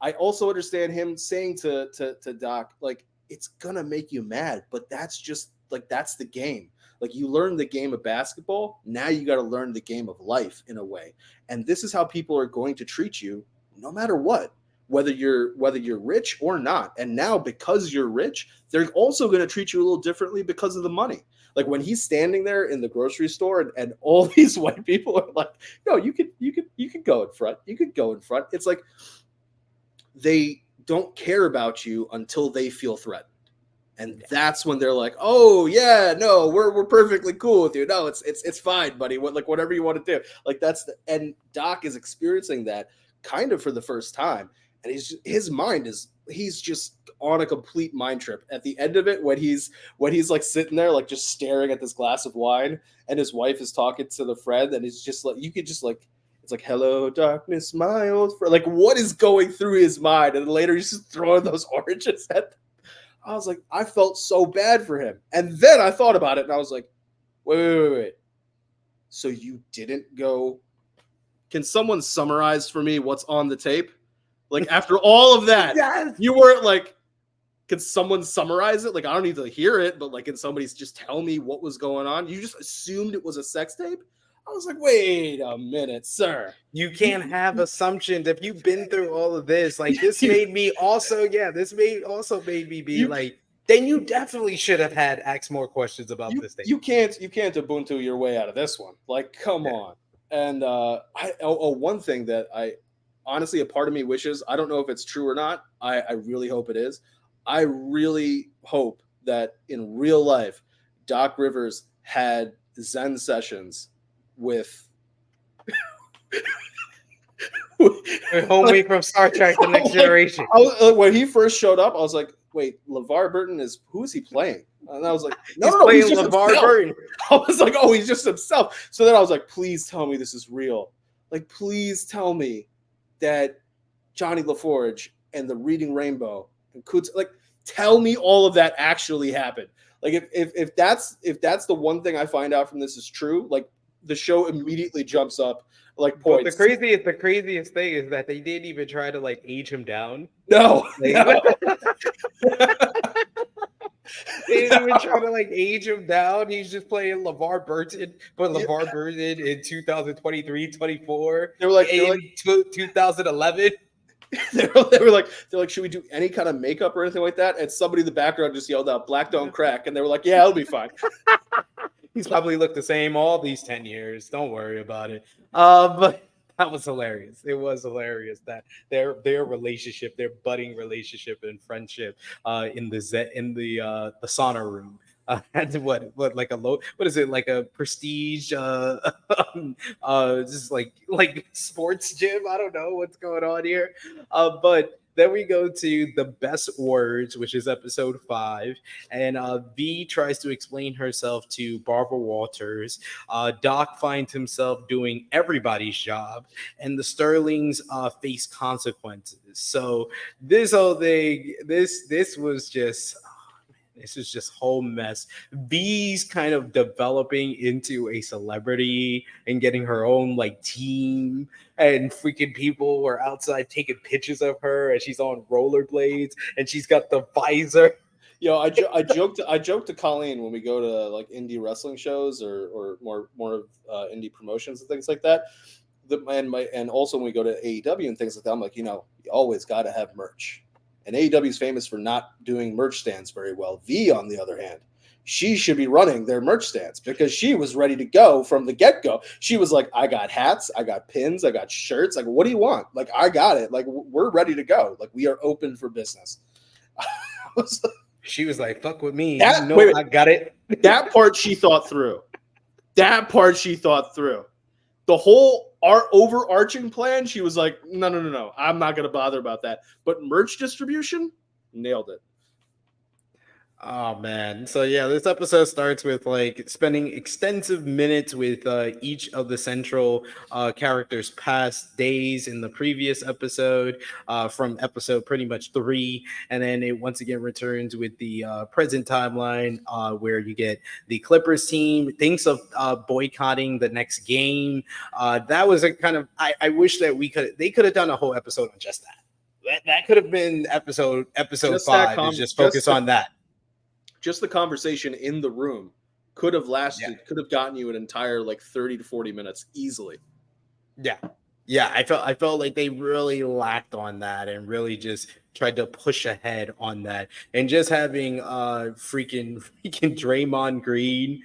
I also understand him saying to Doc, like, it's gonna make you mad, but that's just like, that's the game. Like, you learn the game of basketball, now you got to learn the game of life in a way. And this is how people are going to treat you no matter what, whether you're rich or not. And now, because you're rich, they're also going to treat you a little differently because of the money. Like, when he's standing there in the grocery store and all these white people are like, no, you could go in front. You could go in front. It's like, they don't care about you until they feel threatened. And that's when they're like, oh yeah, no, we're perfectly cool with you. No, it's fine, buddy. Whatever you want to do. Like, and Doc is experiencing that kind of for the first time. And he's just on a complete mind trip. At the end of it, when he's like sitting there, like just staring at this glass of wine, and his wife is talking to the friend, and it's just like, you could just like, it's like, hello, darkness, my old friend. Like, what is going through his mind? And then later he's just throwing those oranges at them. I was like, I felt so bad for him. And then I thought about it, and I was like, wait. So you didn't go? Can someone summarize for me what's on the tape? Like, after all of that, Yes. You weren't like, can someone summarize it? Like, I don't need to hear it, but like, can somebody just tell me what was going on? You just assumed it was a sex tape? I was like, wait a minute, sir. You can't have assumptions if you've been through all of this. Like this You, made me also, yeah, this made me be you like, then you definitely should have had asked more questions about you this thing. you can't Ubuntu your way out of this one. Like, come Yeah. on. And one thing that I honestly, a part of me wishes, I don't know if it's true or not. I really hope it is. I really hope that in real life, Doc Rivers had Zen sessions with Homie from Star Trek: The Next like, Generation. when he first showed up, I was like, wait, LeVar Burton who is he playing? And I was like, He's no, he's playing just LeVar himself. Burton. I was like, oh, he's just himself. So then I was like, please tell me this is real. Like, please tell me that Johnny LaForge and the Reading Rainbow and Kutz, like, tell me all of that actually happened. Like, if that's the one thing I find out from this is true, like, the show immediately jumps up like But points. the craziest thing is that they didn't even try to like age him down. No, Like, no. they didn't even try to like age him down. He's just playing LeVar Burton, but Yeah. LeVar Burton in 2023, 24, They were like, in 2011. they're like, should we do any kind of makeup or anything like that? And somebody in the background just yelled out, "Black don't crack," and they were like, "Yeah, it'll be fine." He's probably looked the same all these 10 years. Don't worry about it. But that was hilarious. It was hilarious that their relationship, their budding relationship and friendship, in the sauna room. Had what like a low, what is it, like a prestige just like sports gym? I don't know what's going on here. But then we go to the best words, which is episode 5, and V tries to explain herself to Barbara Walters. Doc finds himself doing everybody's job, and the Sterlings face consequences. So this whole thing, this was just, this is just whole mess. V's kind of developing into a celebrity and getting her own like team, and freaking people were outside taking pictures of her as she's on rollerblades and she's got the visor. Yo, I joked to Colleen when we go to like indie wrestling shows or more of indie promotions and things like that. And also when we go to AEW and things like that, I'm like, you always got to have merch. And AEW is famous for not doing merch stands very well. V, on the other hand, she should be running their merch stands because she was ready to go from the get-go. She was like, I got hats, I got pins, I got shirts. Like, what do you want? Like, I got it. Like, we're ready to go. Like, we are open for business. She was like, fuck with me. Wait. I got it. That part she thought through. The whole overarching plan, she was like, no. I'm not going to bother about that. But merch distribution, nailed it. Oh man. So yeah, this episode starts with like spending extensive minutes with each of the central characters' past days in the previous episode, from episode pretty much 3, and then it once again returns with the present timeline, where you get the Clippers team thinks of boycotting the next game. That was a kind of, I wish that they could have done a whole episode on just that. That could have been episode Just 5 is just focus on that. Just the conversation in the room could have gotten you an entire like 30 to 40 minutes easily. Yeah, I felt like they really lacked on that and really just tried to push ahead on that, and just having freaking Draymond Green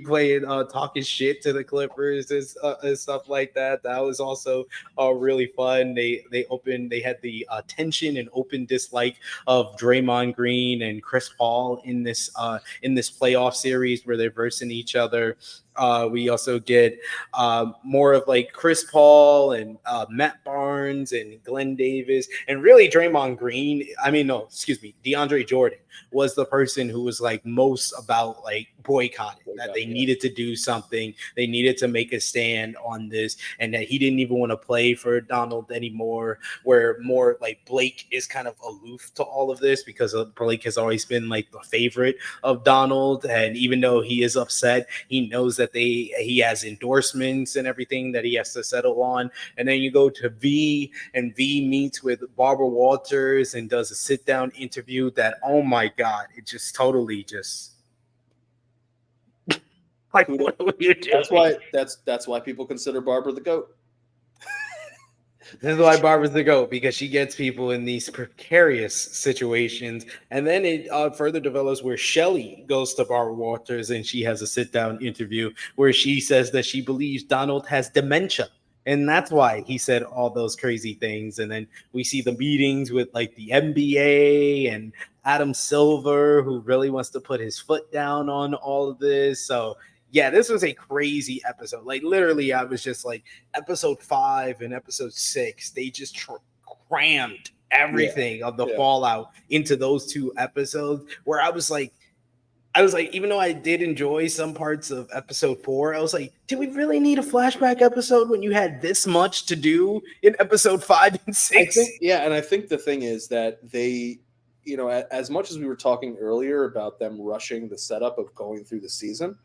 playing talking shit to the Clippers and stuff like that. That was also really fun. They had the tension and open dislike of Draymond Green and Chris Paul in this playoff series where they're versing each other. We also get more of like Chris Paul and Matt Barnes and Glenn Davis, and really DeAndre Jordan was the person who was like most about like boycotting, that they needed to do something, they needed to make a stand on this, and that he didn't even want to play for Donald anymore, where more like Blake is kind of aloof to all of this because Blake has always been like the favorite of Donald, and even though he is upset, he knows that he has endorsements and everything that he has to settle on. And then you go to V, and V meets with Barbara Walters and does a sit down interview that, oh my god, it just totally just Like, what are you doing? That's why people consider Barbara the GOAT. This is why Barbara's the GOAT, because she gets people in these precarious situations. And then it further develops where Shelley goes to Barbara Walters and she has a sit down interview where she says that she believes Donald has dementia. And that's why he said all those crazy things. And then we see the meetings with like the NBA and Adam Silver, who really wants to put his foot down on all of this. So, yeah, this was a crazy episode. Like, literally, I was just like, episode 5 and episode 6, they just crammed everything of the fallout into those 2 episodes. Where I was like, even though I did enjoy some parts of episode 4, I was like, did we really need a flashback episode when you had this much to do in episode 5 and 6? And I think the thing is that they, as much as we were talking earlier about them rushing the setup of going through the season,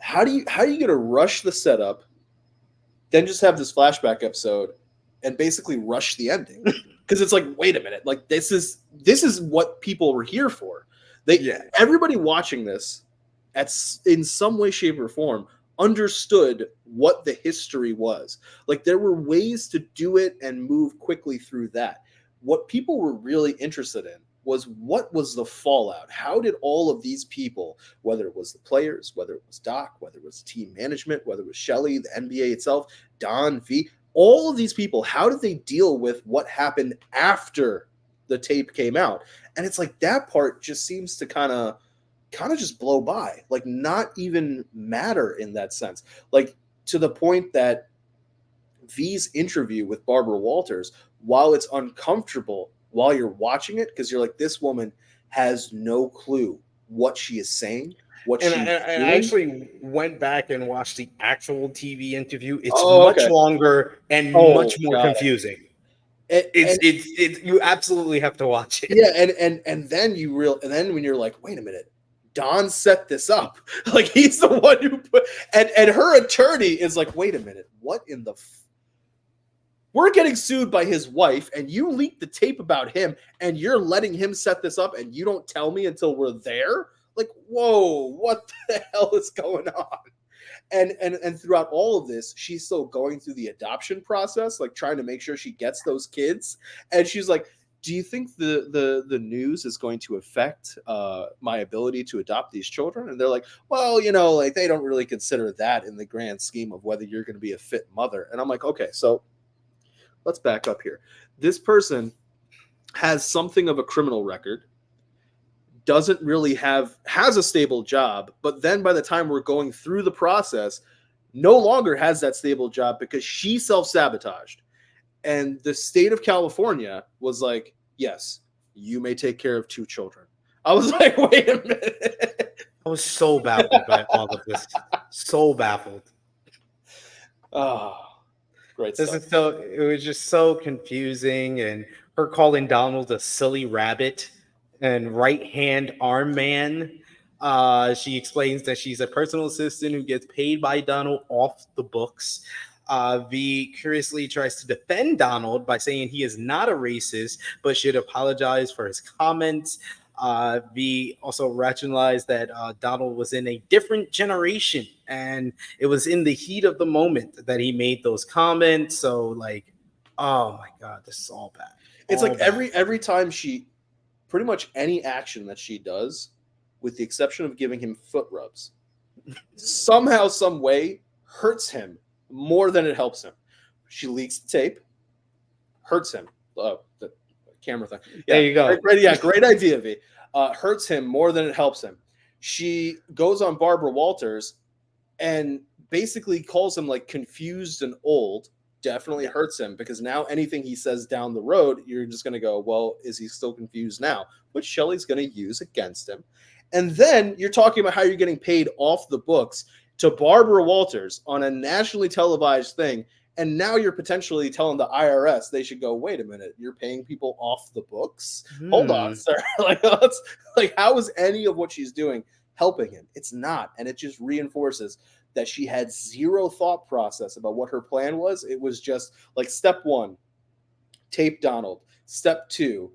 how are you going to rush the setup, then just have this flashback episode and basically rush the ending? Because it's like, wait a minute, like this is what people were here for. Everybody watching this in some way, shape, or form understood what the history was. Like, there were ways to do it and move quickly through that. What people were really interested in was, what was the fallout? How did all of these people, whether it was the players, whether it was Doc, whether it was team management, whether it was Shelley, the NBA itself, Don, V, all of these people, how did they deal with what happened after the tape came out? And it's like, that part just seems to kind of just blow by, like not even matter in that sense. Like, to the point that V's interview with Barbara Walters, while it's uncomfortable while you're watching it, because you're like, this woman has no clue what she is saying, I actually went back and watched the actual TV interview. It's much longer and much more confusing. It's you absolutely have to watch it. Yeah, and then when you're like, wait a minute, Don set this up. Like, he's the one who put, and her attorney is like, wait a minute, what in the we're getting sued by his wife, and you leaked the tape about him, and you're letting him set this up, and you don't tell me until we're there? Like, whoa, what the hell is going on? And throughout all of this, she's still going through the adoption process, like trying to make sure she gets those kids. And she's like, do you think the news is going to affect my ability to adopt these children? And they're like, well, like, they don't really consider that in the grand scheme of whether you're going to be a fit mother. And I'm like, okay, so let's back up here. This person has something of a criminal record, doesn't really has a stable job, but then by the time we're going through the process, no longer has that stable job because she self-sabotaged. And the state of California was like, yes, you may take care of 2 children. I was like, wait a minute. I was so baffled by all of this. So baffled. Oh, great stuff. It was just so confusing. And her calling Donald a silly rabbit and right-hand arm man. She explains that she's a personal assistant who gets paid by Donald off the books. V curiously tries to defend Donald by saying he is not a racist, but should apologize for his comments. V also rationalized that Donald was in a different generation, and it was in the heat of the moment that he made those comments. So, like, oh my God, this is all bad. It's all like bad. Every time she, pretty much any action that she does, with the exception of giving him foot rubs, somehow, some way, hurts him more than it helps him. She leaks the tape, hurts him. Oh, the camera thing. Yeah, there you go. Great idea, V. Hurts him more than it helps him. She goes on Barbara Walters and basically calls him like confused and old. Definitely hurts him, because now anything he says down the road, you're just going to go, well, is he still confused now? Which Shelley's going to use against him. And then you're talking about how you're getting paid off the books to Barbara Walters on a nationally televised thing. And now you're potentially telling the IRS they should go, wait a minute, you're paying people off the books? Hold on, sir. Like, how is any of what she's doing helping him? It's not. And it just reinforces that she had zero thought process about what her plan was. It was just like, step 1, tape Donald. Step 2,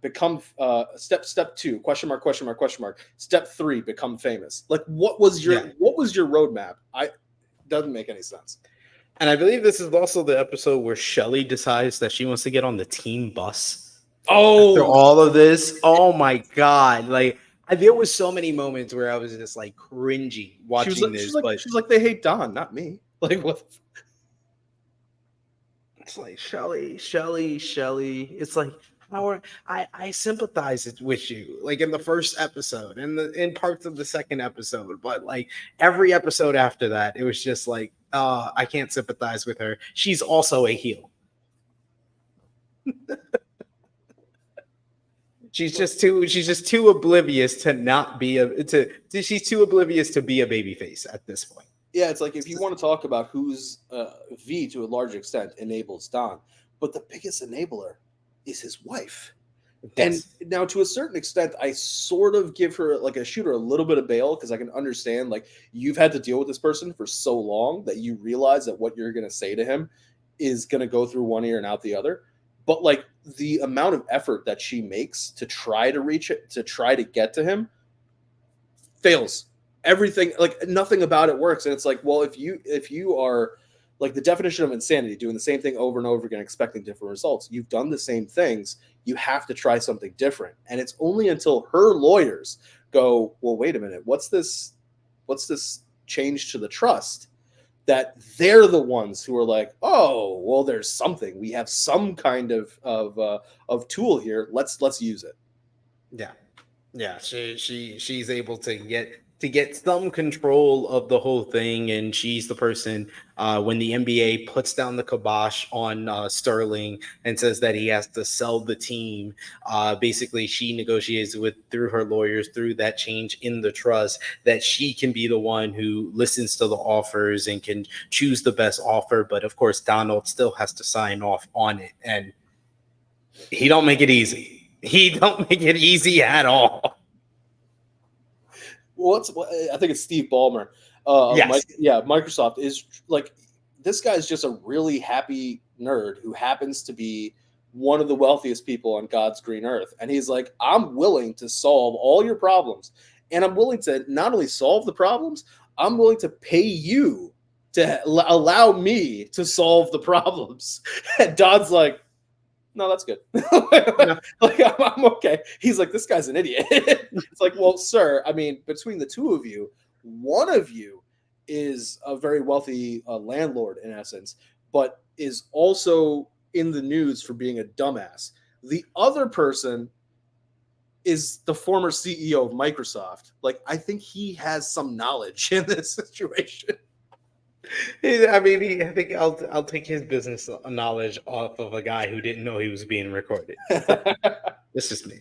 become step 2 question mark question mark question mark step 3 become famous. Like what was your Yeah. roadmap? I doesn't make any sense. And I believe this is also the episode where Shelly decides that she wants to get on the team bus after Oh, all of this. Oh my god! Like there was so many moments where I was just like cringy watching this, but she's like they hate Don, not me. Like what? it's like Shelly. It's like how are I sympathize with you like in the first episode and in parts of the second episode, but like every episode after that, it was just like I can't sympathize with her. She's also a heel. She's just too oblivious to not be she's too oblivious to be a baby face at this point. Yeah, it's like if you want to talk about who's V to a large extent enables Don, but the biggest enabler is his wife. And Yes. now, to a certain extent, I sort of give her like a shooter a little bit of bail because I can understand like you've had to deal with this person for so long that you realize that what you're going to say to him is going to go through one ear and out the other. But like the amount of effort that she makes to try to reach it, to try to get to him, fails. Everything, like nothing about it works. And it's like, well, if you are like the definition of insanity, doing the same thing over and over again, expecting different results, you've done the same things, you have to try something different. And it's only until her lawyers go, well, wait a minute, what's this change to the trust, that they're the ones who are like, oh, well, there's something, we have some kind of tool here, let's use it. Yeah. Yeah, she's able to get some control of the whole thing, and she's the person when the NBA puts down the kibosh on Sterling and says that he has to sell the team. Basically, she negotiates with through her lawyers through that change in the trust that she can be the one who listens to the offers and can choose the best offer. But of course, Donald still has to sign off on it, and he don't make it easy. He don't make it easy at all. Well, I think it's Steve Ballmer of Yes. Microsoft is like this guy's just a really happy nerd who happens to be one of the wealthiest people on God's green earth, and he's like, I'm willing to solve all your problems, and I'm willing to not only solve the problems, I'm willing to pay you to allow me to solve the problems. And Don's like, no, that's good. No. Like I'm okay. He's like, this guy's an idiot. It's like, well, sir, I mean, between the two of you, one of you is a very wealthy landlord in essence, but is also in the news for being a dumbass. The other person is the former CEO of Microsoft. Like, I think he has some knowledge in this situation. I think I'll take his business knowledge off of a guy who didn't know he was being recorded. This is me.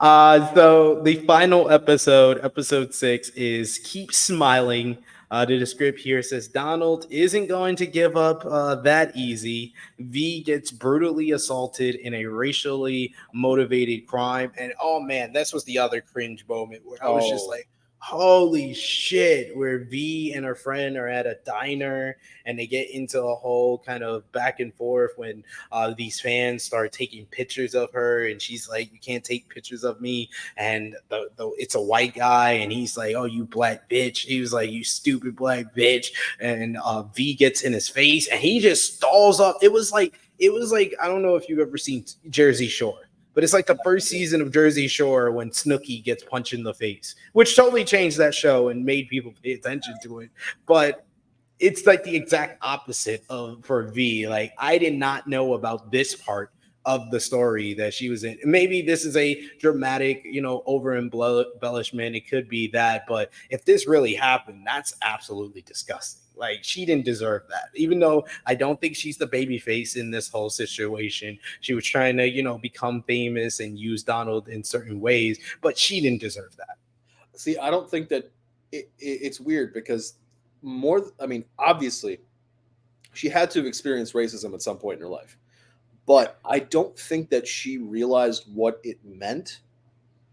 So the final episode 6, is Keep Smiling. The script here says Donald isn't going to give up that easy. V gets brutally assaulted in a racially motivated crime. And oh man, this was the other cringe moment where I was just Oh. like, holy shit, where V and her friend are at a diner and they get into a whole kind of back and forth when these fans start taking pictures of her and she's like, you can't take pictures of me, and it's a white guy and he's like, oh, you black bitch. He was like, you stupid black bitch. And V gets in his face and he just stalls up. It was like I don't know if you've ever seen Jersey Shore, but it's like the first season of Jersey Shore when Snooki gets punched in the face, which totally changed that show and made people pay attention to it. But it's like the exact opposite of for V. Like I did not know about this part of the story that she was in. Maybe this is a dramatic, over embellishment. It could be that, but if this really happened, that's absolutely disgusting. Like she didn't deserve that. Even though I don't think she's the baby face in this whole situation. She was trying to, become famous and use Donald in certain ways, but she didn't deserve that. See, I don't think that it's weird because I mean, obviously, she had to have experienced racism at some point in her life, but I don't think that she realized what it meant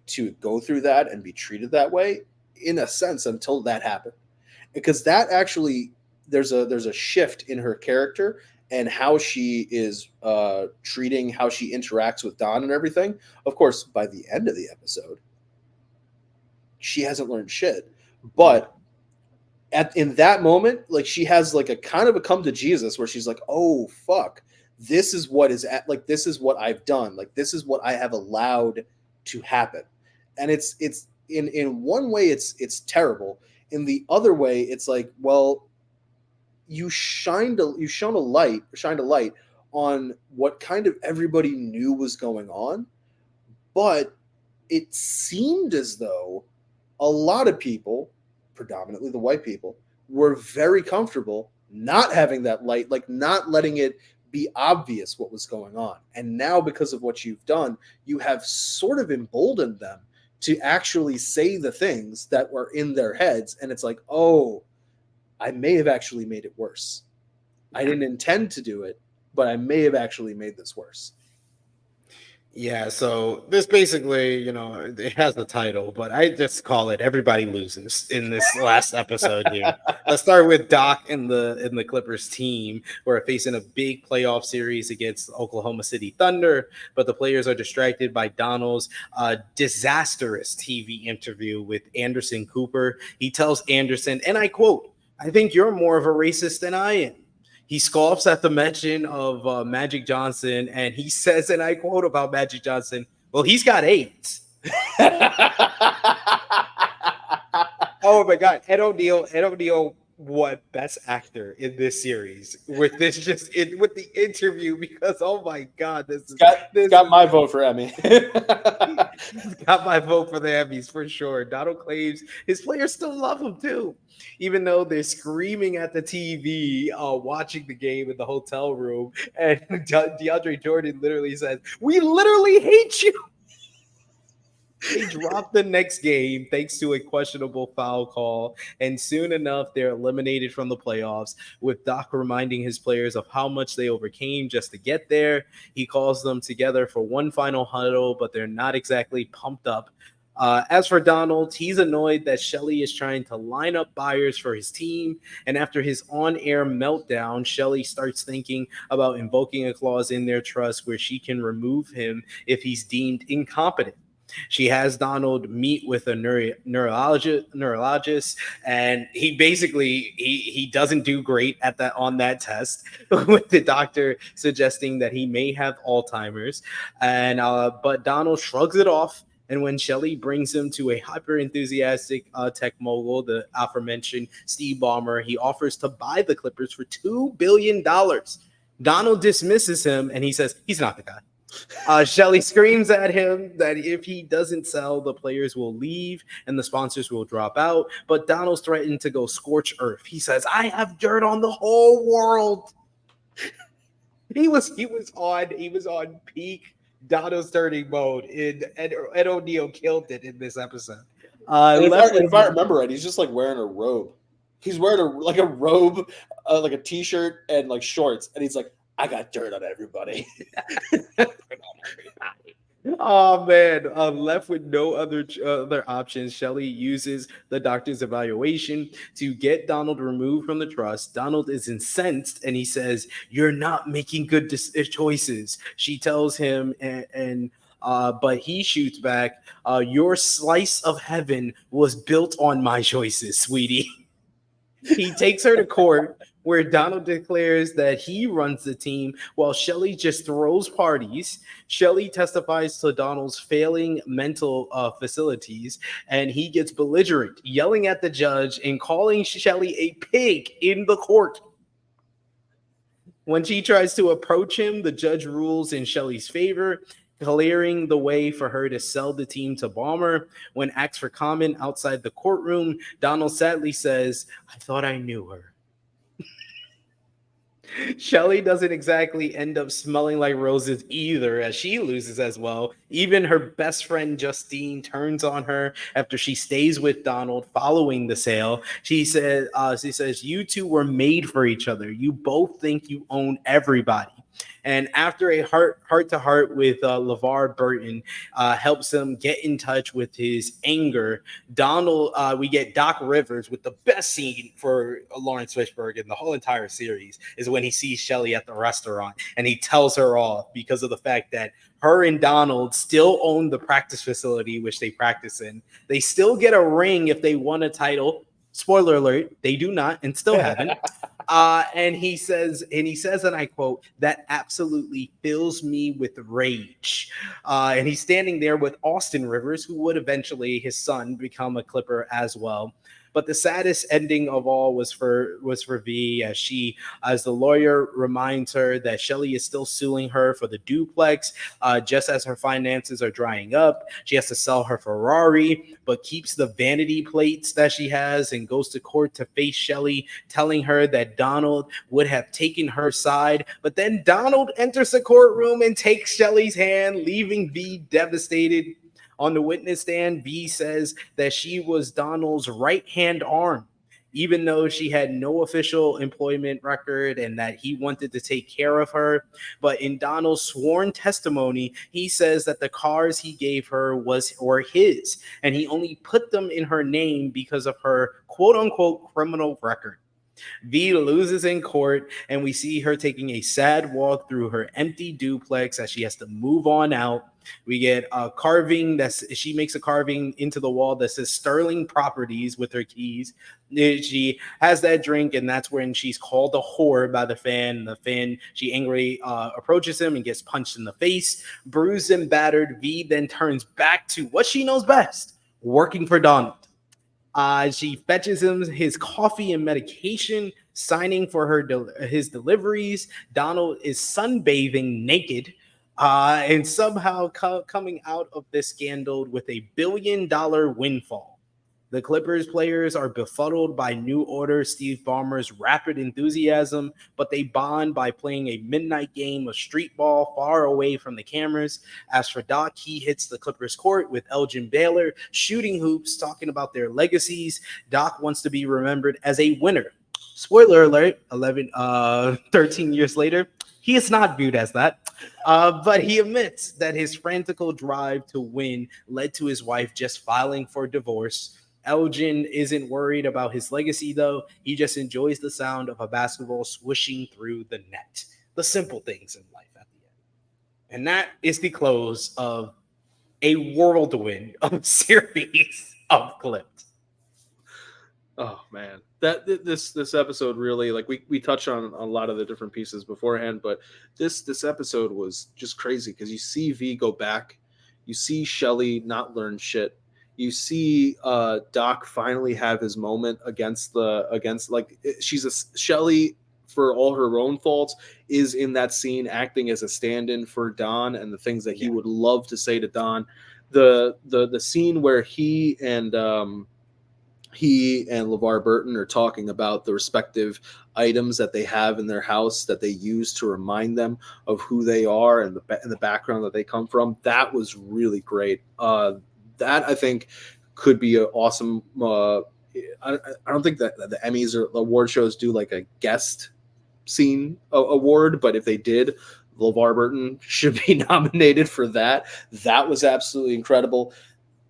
to go through that and be treated that way in a sense until that happened. Because that actually there's a shift in her character and how she is treating, how she interacts with Don and everything. Of course, by the end of the episode, she hasn't learned shit. But in that moment, like she has like a kind of a come to Jesus where she's like, oh fuck, this is what is at, like this is what I've done, like this is what I have allowed to happen. And it's in one way it's terrible. In the other way, it's like, well, you shined a light on what kind of everybody knew was going on, but it seemed as though a lot of people, predominantly the white people, were very comfortable not having that light, like not letting it be obvious what was going on. And now, because of what you've done, you have sort of emboldened them to actually say the things that were in their heads. And it's like, oh, I may have actually made it worse. I didn't intend to do it, but I may have actually made this worse. Yeah, so this basically, it has the title, but I just call it "Everybody Loses" in this last episode here. Let's start with Doc and the Clippers team, who are facing a big playoff series against Oklahoma City Thunder, but the players are distracted by Donald's disastrous TV interview with Anderson Cooper. He tells Anderson, and I quote, "I think you're more of a racist than I am." He scoffs at the mention of Magic Johnson, and he says, and I quote about Magic Johnson, "Well, he's got AIDS." Oh my God, Ed O'Neill won Best Actor in this series with this with the interview, because oh my God, this got my vote for Emmy. Got my vote for the Emmys for sure. Donald claims his players still love him too, even though they're screaming at the TV, watching the game in the hotel room. And DeAndre Jordan literally says, "We literally hate you." They dropped the next game thanks to a questionable foul call, and soon enough, they're eliminated from the playoffs, with Doc reminding his players of how much they overcame just to get there. He calls them together for one final huddle, but they're not exactly pumped up. As for Donald, he's annoyed that Shelly is trying to line up buyers for his team, and after his on-air meltdown, Shelly starts thinking about invoking a clause in their trust where she can remove him if he's deemed incompetent. She has Donald meet with a neurologist, and he basically he doesn't do great at that on that test, with the doctor suggesting that he may have Alzheimer's, and but Donald shrugs it off. And when Shelly brings him to a hyper enthusiastic tech mogul, the aforementioned Steve Ballmer, he offers to buy the Clippers for $2 billion. Donald dismisses him, and he says he's not the guy. Shelly screams at him that if he doesn't sell, the players will leave and the sponsors will drop out. But Donald's threatened to go scorch earth. He says, "I have dirt on the whole world." He was on peak Donald's dirty mode, and Ed O'Neill killed it in this episode. If I remember right, he's just like wearing a robe. He's wearing a robe, like a t-shirt and like shorts, and he's like, "I got dirt on everybody." Oh man, left with no other options, Shelly uses the doctor's evaluation to get Donald removed from the trust. Donald is incensed and he says, "You're not making good choices." She tells him, but he shoots back, "Your slice of heaven was built on my choices, sweetie." He takes her to court, where Donald declares that he runs the team while Shelly just throws parties. Shelly testifies to Donald's failing mental facilities, and he gets belligerent, yelling at the judge and calling Shelly a pig in the court. When she tries to approach him, the judge rules in Shelly's favor, clearing the way for her to sell the team to Ballmer. When asked for comment outside the courtroom, Donald sadly says, "I thought I knew her." Shelly doesn't exactly end up smelling like roses either, as she loses as well. Even her best friend Justine turns on her after she stays with Donald following the sale. She says, "You two were made for each other. You both think you own everybody." And after a heart to heart with LeVar Burton, helps him get in touch with his anger. Donald, we get Doc Rivers with the best scene for Lawrence Fishburne in the whole entire series is when he sees Shelly at the restaurant and he tells her off because of the fact that her and Donald still own the practice facility which they practice in. They still get a ring if they won a title. Spoiler alert, they do not and still haven't. And he says, and I quote, that absolutely fills me with rage. And he's standing there with Austin Rivers, who would eventually, his son, become a Clipper as well. But the saddest ending of all was for V, as the lawyer reminds her that Shelly is still suing her for the duplex, just as her finances are drying up. She has to sell her Ferrari, but keeps the vanity plates that she has and goes to court to face Shelly, telling her that Donald would have taken her side. But then Donald enters the courtroom and takes Shelly's hand, leaving V devastated. On the witness stand, V says that she was Donald's right-hand arm, even though she had no official employment record and that he wanted to take care of her. But in Donald's sworn testimony, he says that the cars he gave her were his, and he only put them in her name because of her quote-unquote criminal record. V loses in court, and we see her taking a sad walk through her empty duplex as she has to move on out. We get a carving she makes a carving into the wall that says Sterling Properties with her keys. She has that drink, and that's when she's called a whore by the fan. She angrily approaches him and gets punched in the face. Bruised and battered, V then turns back to what she knows best, working for Donald. She fetches him his coffee and medication, signing for his deliveries. Donald is sunbathing naked, and somehow coming out of this scandal with $1 billion windfall. The Clippers players are befuddled by New Order Steve Ballmer's rapid enthusiasm, but they bond by playing a midnight game of street ball far away from the cameras. As for Doc, he hits the Clippers court with Elgin Baylor shooting hoops, talking about their legacies. Doc wants to be remembered as a winner. Spoiler alert, 13 years later, he is not viewed as that. But he admits that his frantical drive to win led to his wife just filing for divorce. Elgin isn't worried about his legacy, though. He just enjoys the sound of a basketball swishing through the net. The simple things in life at the end. And that is the close of a whirlwind of series of clips. Oh man, this episode really, like, we touched on a lot of the different pieces beforehand, but this episode was just crazy because you see V go back, you see Shelly not learn shit, you see Doc finally have his moment against Shelly, for all her own faults, is in that scene acting as a stand-in for Don and the things that he would love to say to Don. The scene where he and LeVar Burton are talking about the respective items that they have in their house that they use to remind them of who they are and the background that they come from. That was really great. That I think could be an awesome. I don't think that the Emmys or the award shows do like a guest scene award, but if they did, LeVar Burton should be nominated for that. That was absolutely incredible.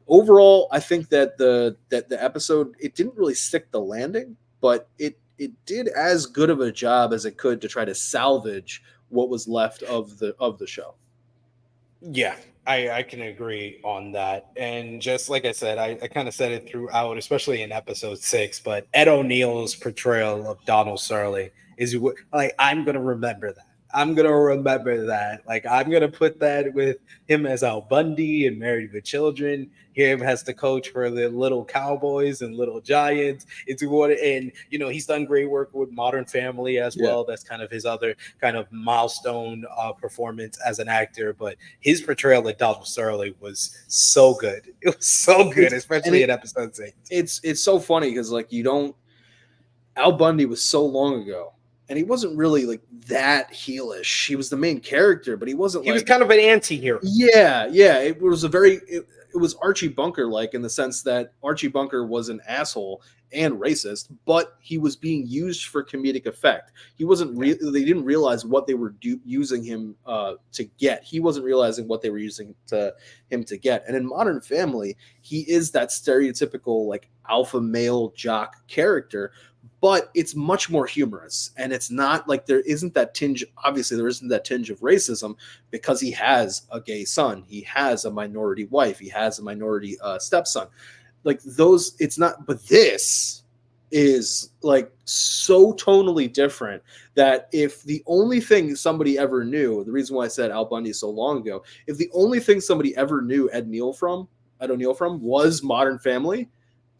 Overall, I think that the episode, it didn't really stick the landing, but it did as good of a job as it could to try to salvage what was left of the show. Yeah, I can agree on that. And just like I said, I kind of said it throughout, especially in episode 6, but Ed O'Neill's portrayal of Donald Sterling is like, I'm going to remember that. I'm going to remember that. Like, I'm going to put that with him as Al Bundy and Married with Children. Him has to coach for the Little Cowboys and Little Giants. It's what, and he's done great work with Modern Family as well. That's kind of his other kind of milestone performance as an actor. But his portrayal of Donald Sterling was so good. It was so good, especially in episode 6. It's so funny because Al Bundy was so long ago. And he wasn't really like that heelish. He was the main character, but he wasn't. He was kind of an anti-hero. Yeah. It was was Archie Bunker like, in the sense that Archie Bunker was an asshole and racist, but he was being used for comedic effect. He wasn't they didn't realize what they were using him to get. He wasn't realizing what they were using him to get. And in Modern Family, he is that stereotypical like alpha male jock character, but it's much more humorous, and it's not like there isn't that tinge. Obviously, there isn't that tinge of racism because he has a gay son, he has a minority wife, he has a minority stepson. Like those, it's not. But this is like so tonally different that if the only thing somebody ever knew, the reason why I said Al Bundy so long ago, if the only thing somebody ever knew Ed O'Neill from was Modern Family,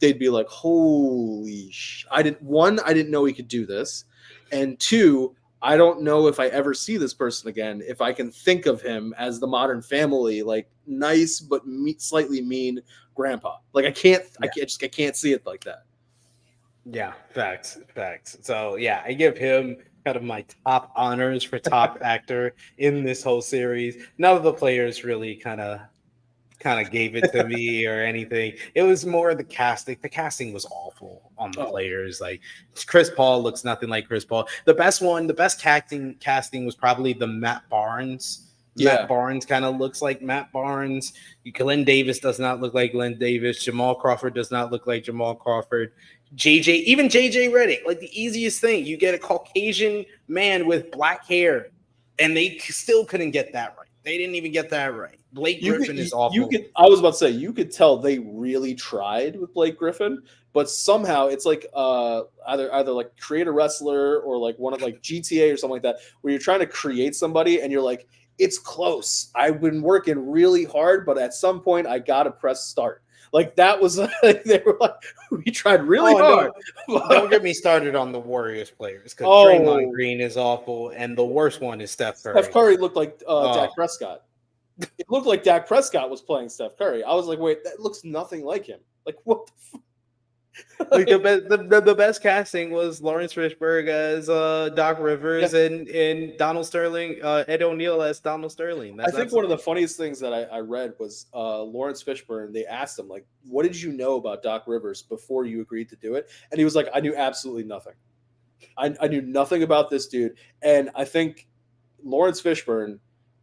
they'd be like, holy I didn't know he could do this. And two, I don't know if I ever see this person again, if I can think of him as the Modern Family, like nice but slightly mean grandpa. Like I can't see it like that. Yeah, facts. So yeah, I give him kind of my top honors for top actor in this whole series. None of the players really kind of gave it to me or anything. It was more the casting. The casting was awful on the players. Like Chris Paul looks nothing like Chris Paul. The best casting was probably the Matt Barnes. Yeah. Matt Barnes kind of looks like Matt Barnes. Glenn Davis does not look like Glenn Davis. Jamal Crawford does not look like Jamal Crawford. JJ Redick, like the easiest thing. You get a Caucasian man with black hair, and they still couldn't get that right. They didn't even get that right. Blake Griffin is awful. I was about to say, you could tell they really tried with Blake Griffin, but somehow it's like either like create a wrestler or like one of like GTA or something like that, where you're trying to create somebody and you're like, it's close. I've been working really hard, but at some point I gotta press start. Like that was like, they were like, we tried really hard. Don't get me started on the Warriors players, because Draymond Green is awful, and the worst one is Steph Curry. Steph Curry looked like Dak Prescott. It looked like Dak Prescott was playing Steph Curry. I was like, wait, that looks nothing like him. Like what the fuck? Like the best casting was Lawrence Fishburne as Doc Rivers, and Donald Sterling, Ed O'Neill as Donald Sterling. I think one of the funniest things that I read was Lawrence Fishburne. They asked him, like, what did you know about Doc Rivers before you agreed to do it? And he was like, I knew absolutely nothing. I knew nothing about this dude. And I think Lawrence Fishburne,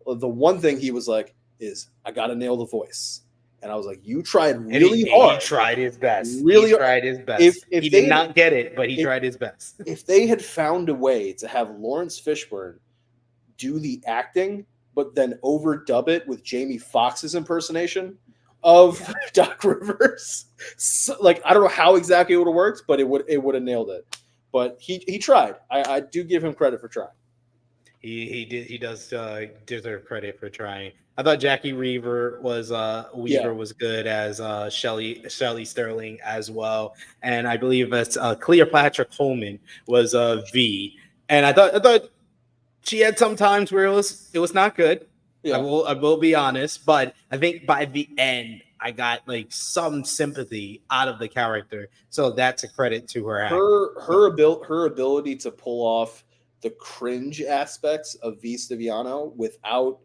the one thing he was like is, I got to nail the voice. And I was like, you tried really hard. He tried his best. He tried his best. He did not get it, but he tried his best. If they had found a way to have Lawrence Fishburne do the acting, but then overdub it with Jamie Foxx's impersonation of Doc Rivers, so, like, I don't know how exactly it would have worked, but it would have nailed it. But he tried. I do give him credit for trying. He does deserve credit for trying. I thought Jackie Weaver was good as Shelley Sterling as well, and I believe that's Cleopatra Coleman was V. And I thought she had some times where it was not good. Yeah. I will be honest, but I think by the end I got like some sympathy out of the character, so that's a credit to her. Her ability to pull off the cringe aspects of V. Stiviano without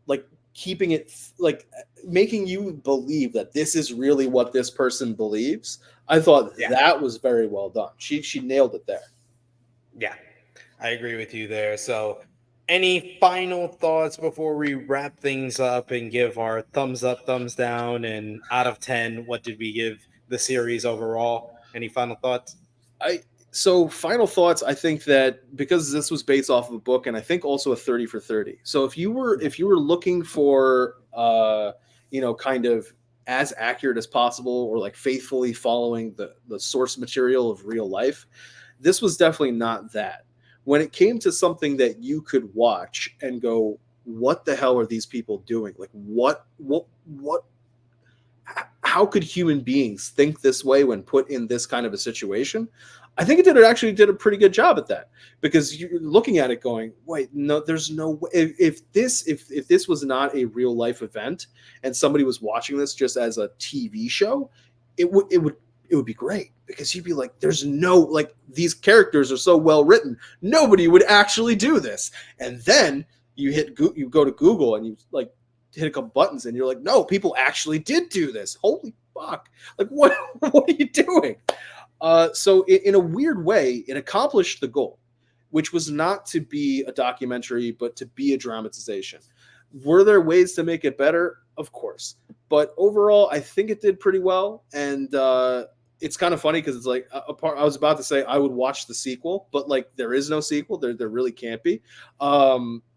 like keeping it, like making you believe that this is really what this person believes. I thought that was very well done. She nailed it there. Yeah, I agree with you there. So any final thoughts before we wrap things up and give our thumbs up, thumbs down, and out of 10, what did we give the series overall? Any final thoughts? So final thoughts, I think that because this was based off of a book, and I think also a 30 for 30. So if you were looking for kind of as accurate as possible, or like faithfully following the source material of real life, this was definitely not that. When it came to something that you could watch and go, what the hell are these people doing? Like what how could human beings think this way when put in this kind of a situation? I think it actually did a pretty good job at that, because you're looking at it going, wait, no, there's no way. If this was not a real life event and somebody was watching this just as a TV show, it would be great, because you'd be like, there's no, like, these characters are so well written, nobody would actually do this. And then you go to Google and you like hit a couple buttons and you're like, no, people actually did do this. Holy fuck. Like, what are you doing? So in a weird way, it accomplished the goal, which was not to be a documentary, but to be a dramatization. Were there ways to make it better? Of course. But overall, I think it did pretty well. And it's kind of funny because it's like I was about to say I would watch the sequel, but like there is no sequel. There really can't be.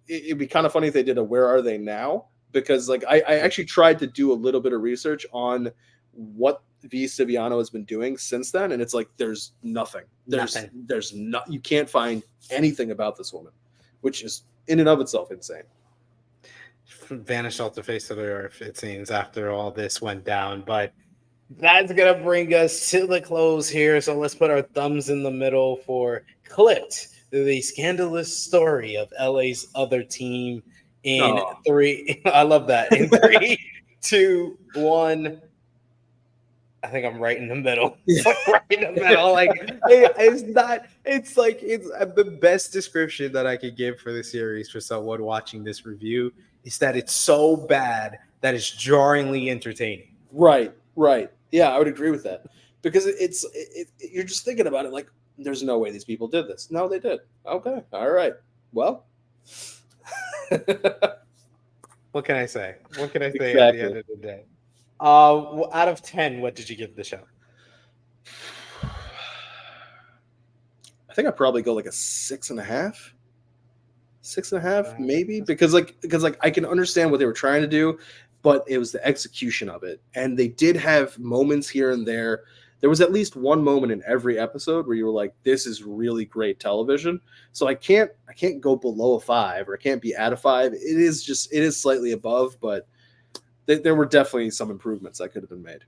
It'd be kind of funny if they did a Where Are They Now? Because like I actually tried to do a little bit of research on what V. Stiviano has been doing since then, and it's like there's nothing. There's not. You can't find anything about this woman, which is in and of itself insane. Vanished off the face of the earth, it seems, after all this went down. But that's gonna bring us to the close here. So let's put our thumbs in the middle for Clipped, the scandalous story of LA's other team. In 3, I love that. In 3, 2, 1. I think I'm right in the middle. Right in the middle. Like it's not. It's like it's the best description that I could give for the series for someone watching this review is that it's so bad that it's jarringly entertaining. Right. Yeah, I would agree with that because you're just thinking about it like there's no way these people did this. No, they did. Okay. All right. Well. What can I say? What can I say Exactly. at the end of the day? Out of 10, what did you give the show? I think I'd probably go like a 6.5. 6.5, maybe, because I can understand what they were trying to do, but it was the execution of it. And they did have moments here and there. There was at least one moment in every episode where you were like, this is really great television. So I can't go below a 5, or I can't be at a 5. It is slightly above, but there were definitely some improvements that could have been made.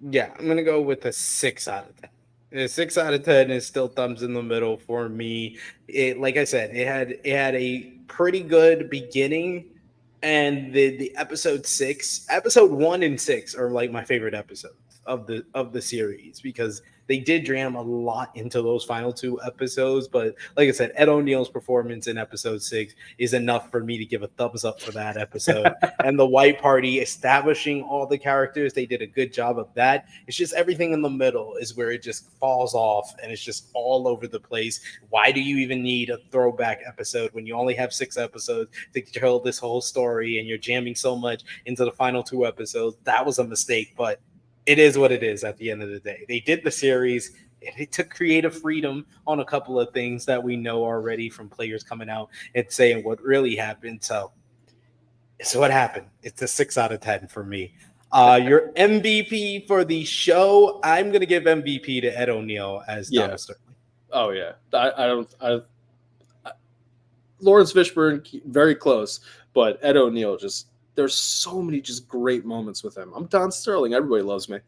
Yeah, I'm gonna go with a 6 out of 10. A 6 out of 10 is still thumbs in the middle for me. It, like I said, it had a pretty good beginning, and the episode 1 and 6 are like my favorite episodes of the series because they did jam a lot into those final 2 episodes. But like I said, Ed O'Neill's performance in episode 6 is enough for me to give a thumbs up for that episode. And the White Party establishing all the characters, they did a good job of that. It's just everything in the middle is where it just falls off and it's just all over the place. Why do you even need a throwback episode when you only have 6 episodes to tell this whole story and you're jamming so much into the final 2 episodes? That was a mistake, but it is what it is at the end of the day. They did the series. It took creative freedom on a couple of things that we know already from players coming out and saying what really happened. So it's what happened. It's a 6 out of 10 for me. Your MVP for the show, I'm going to give MVP to Ed O'Neill as Donald Sterling. Oh, yeah. Lawrence Fishburne, very close, but Ed O'Neill just... There's so many just great moments with him. I'm Don Sterling. Everybody loves me.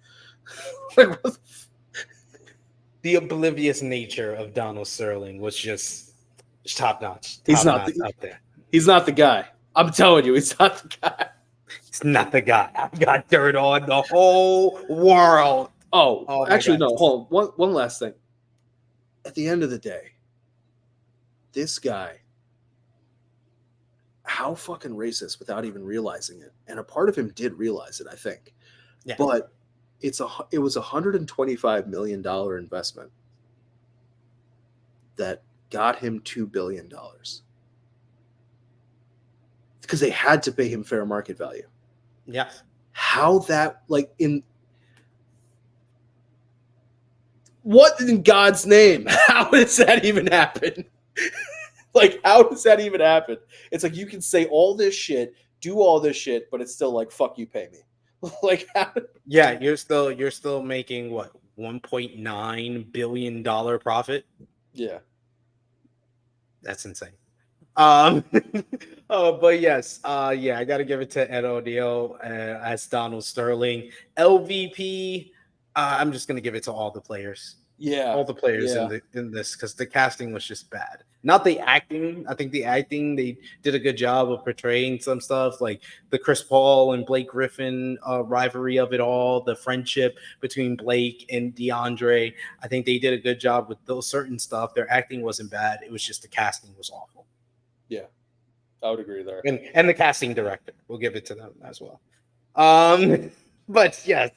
The oblivious nature of Donald Sterling was just top notch. He's not out there. He's not the guy. I'm telling you, he's not the guy. He's not the guy. I've got dirt on the whole world. Oh actually, no. Hold on. One last thing. At the end of the day, this guy, how fucking racist without even realizing it. And a part of him did realize it, I think. Yeah. But it was $125 million investment that got him $2 billion. Because they had to pay him fair market value. Yes. How that, like, what in God's name? How does that even happen? Like, how does that even happen? It's like you can say all this shit, do all this shit, but it's still like, fuck you, pay me. Like, how? Yeah, you're still making what, $1.9 billion profit? Yeah, that's insane. But yes, yeah, I gotta give it to Ed O'Neill as Donald Sterling. LVP, I'm just gonna give it to all the players. Yeah, all the players in this, because the casting was just bad. Not the acting. I think the acting, they did a good job of portraying some stuff, like the Chris Paul and Blake Griffin rivalry of it all, the friendship between Blake and DeAndre. I think they did a good job with those certain stuff. Their acting wasn't bad. It was just the casting was awful. Yeah. I would agree there. And the casting director. We'll give it to them as well. But yes,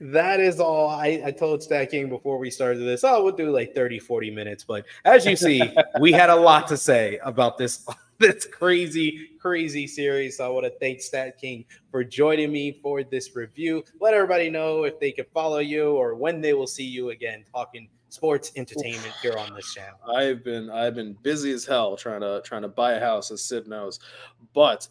that is all. I told StatKing before we started this, we'll do like 30, 40 minutes. But as you see, we had a lot to say about this crazy series. So I want to thank StatKing for joining me for this review. Let everybody know if they can follow you or when they will see you again talking sports entertainment here on this channel. I've been busy as hell trying to buy a house, as Sid knows, but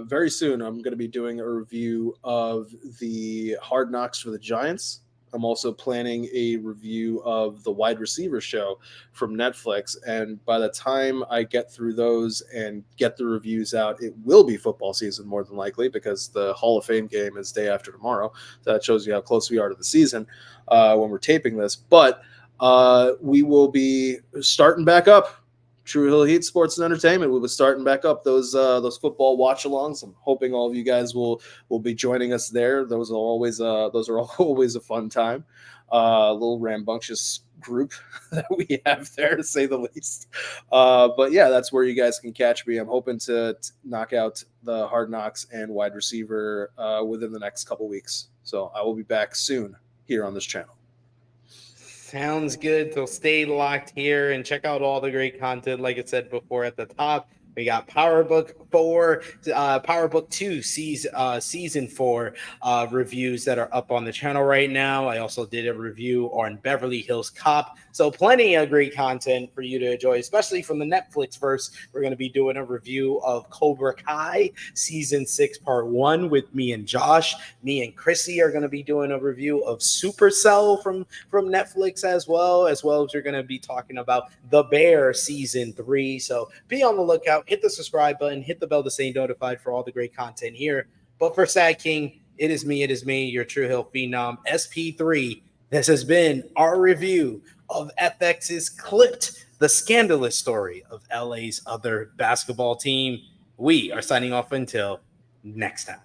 very soon I'm going to be doing a review of the Hard Knocks for the Giants. I'm also planning a review of the wide receiver show from Netflix, and by the time I get through those and get the reviews out, it will be football season more than likely, because the Hall of Fame game is day after tomorrow. So that shows you how close we are to the season when we're taping this, but we will be starting back up True Hill Heat Sports and Entertainment. We'll be starting back up those football watch-alongs. I'm hoping all of you guys will be joining us there. Those are always a fun time. A little rambunctious group that we have there, to say the least. But yeah, that's where you guys can catch me. I'm hoping to knock out the Hard Knocks and wide receiver within the next couple weeks. So I will be back soon here on this channel. Sounds good. So stay locked here and check out all the great content. Like I said before at the top, we got PowerBook 4, PowerBook 2, Season 4 reviews that are up on the channel right now. I also did a review on Beverly Hills Cop. So plenty of great content for you to enjoy, especially from the Netflix verse. We're going to be doing a review of Cobra Kai Season 6 Part 1 with me and Josh. Me and Chrissy are going to be doing a review of Supercell from Netflix as well as we're going to be talking about The Bear Season 3. So be on the lookout. Hit the subscribe button, hit the bell to stay notified for all the great content here. But for StatKing, it is me, your True Hill Phenom, SP3. This has been our review of FX's Clipped, the scandalous story of LA's other basketball team. We are signing off until next time.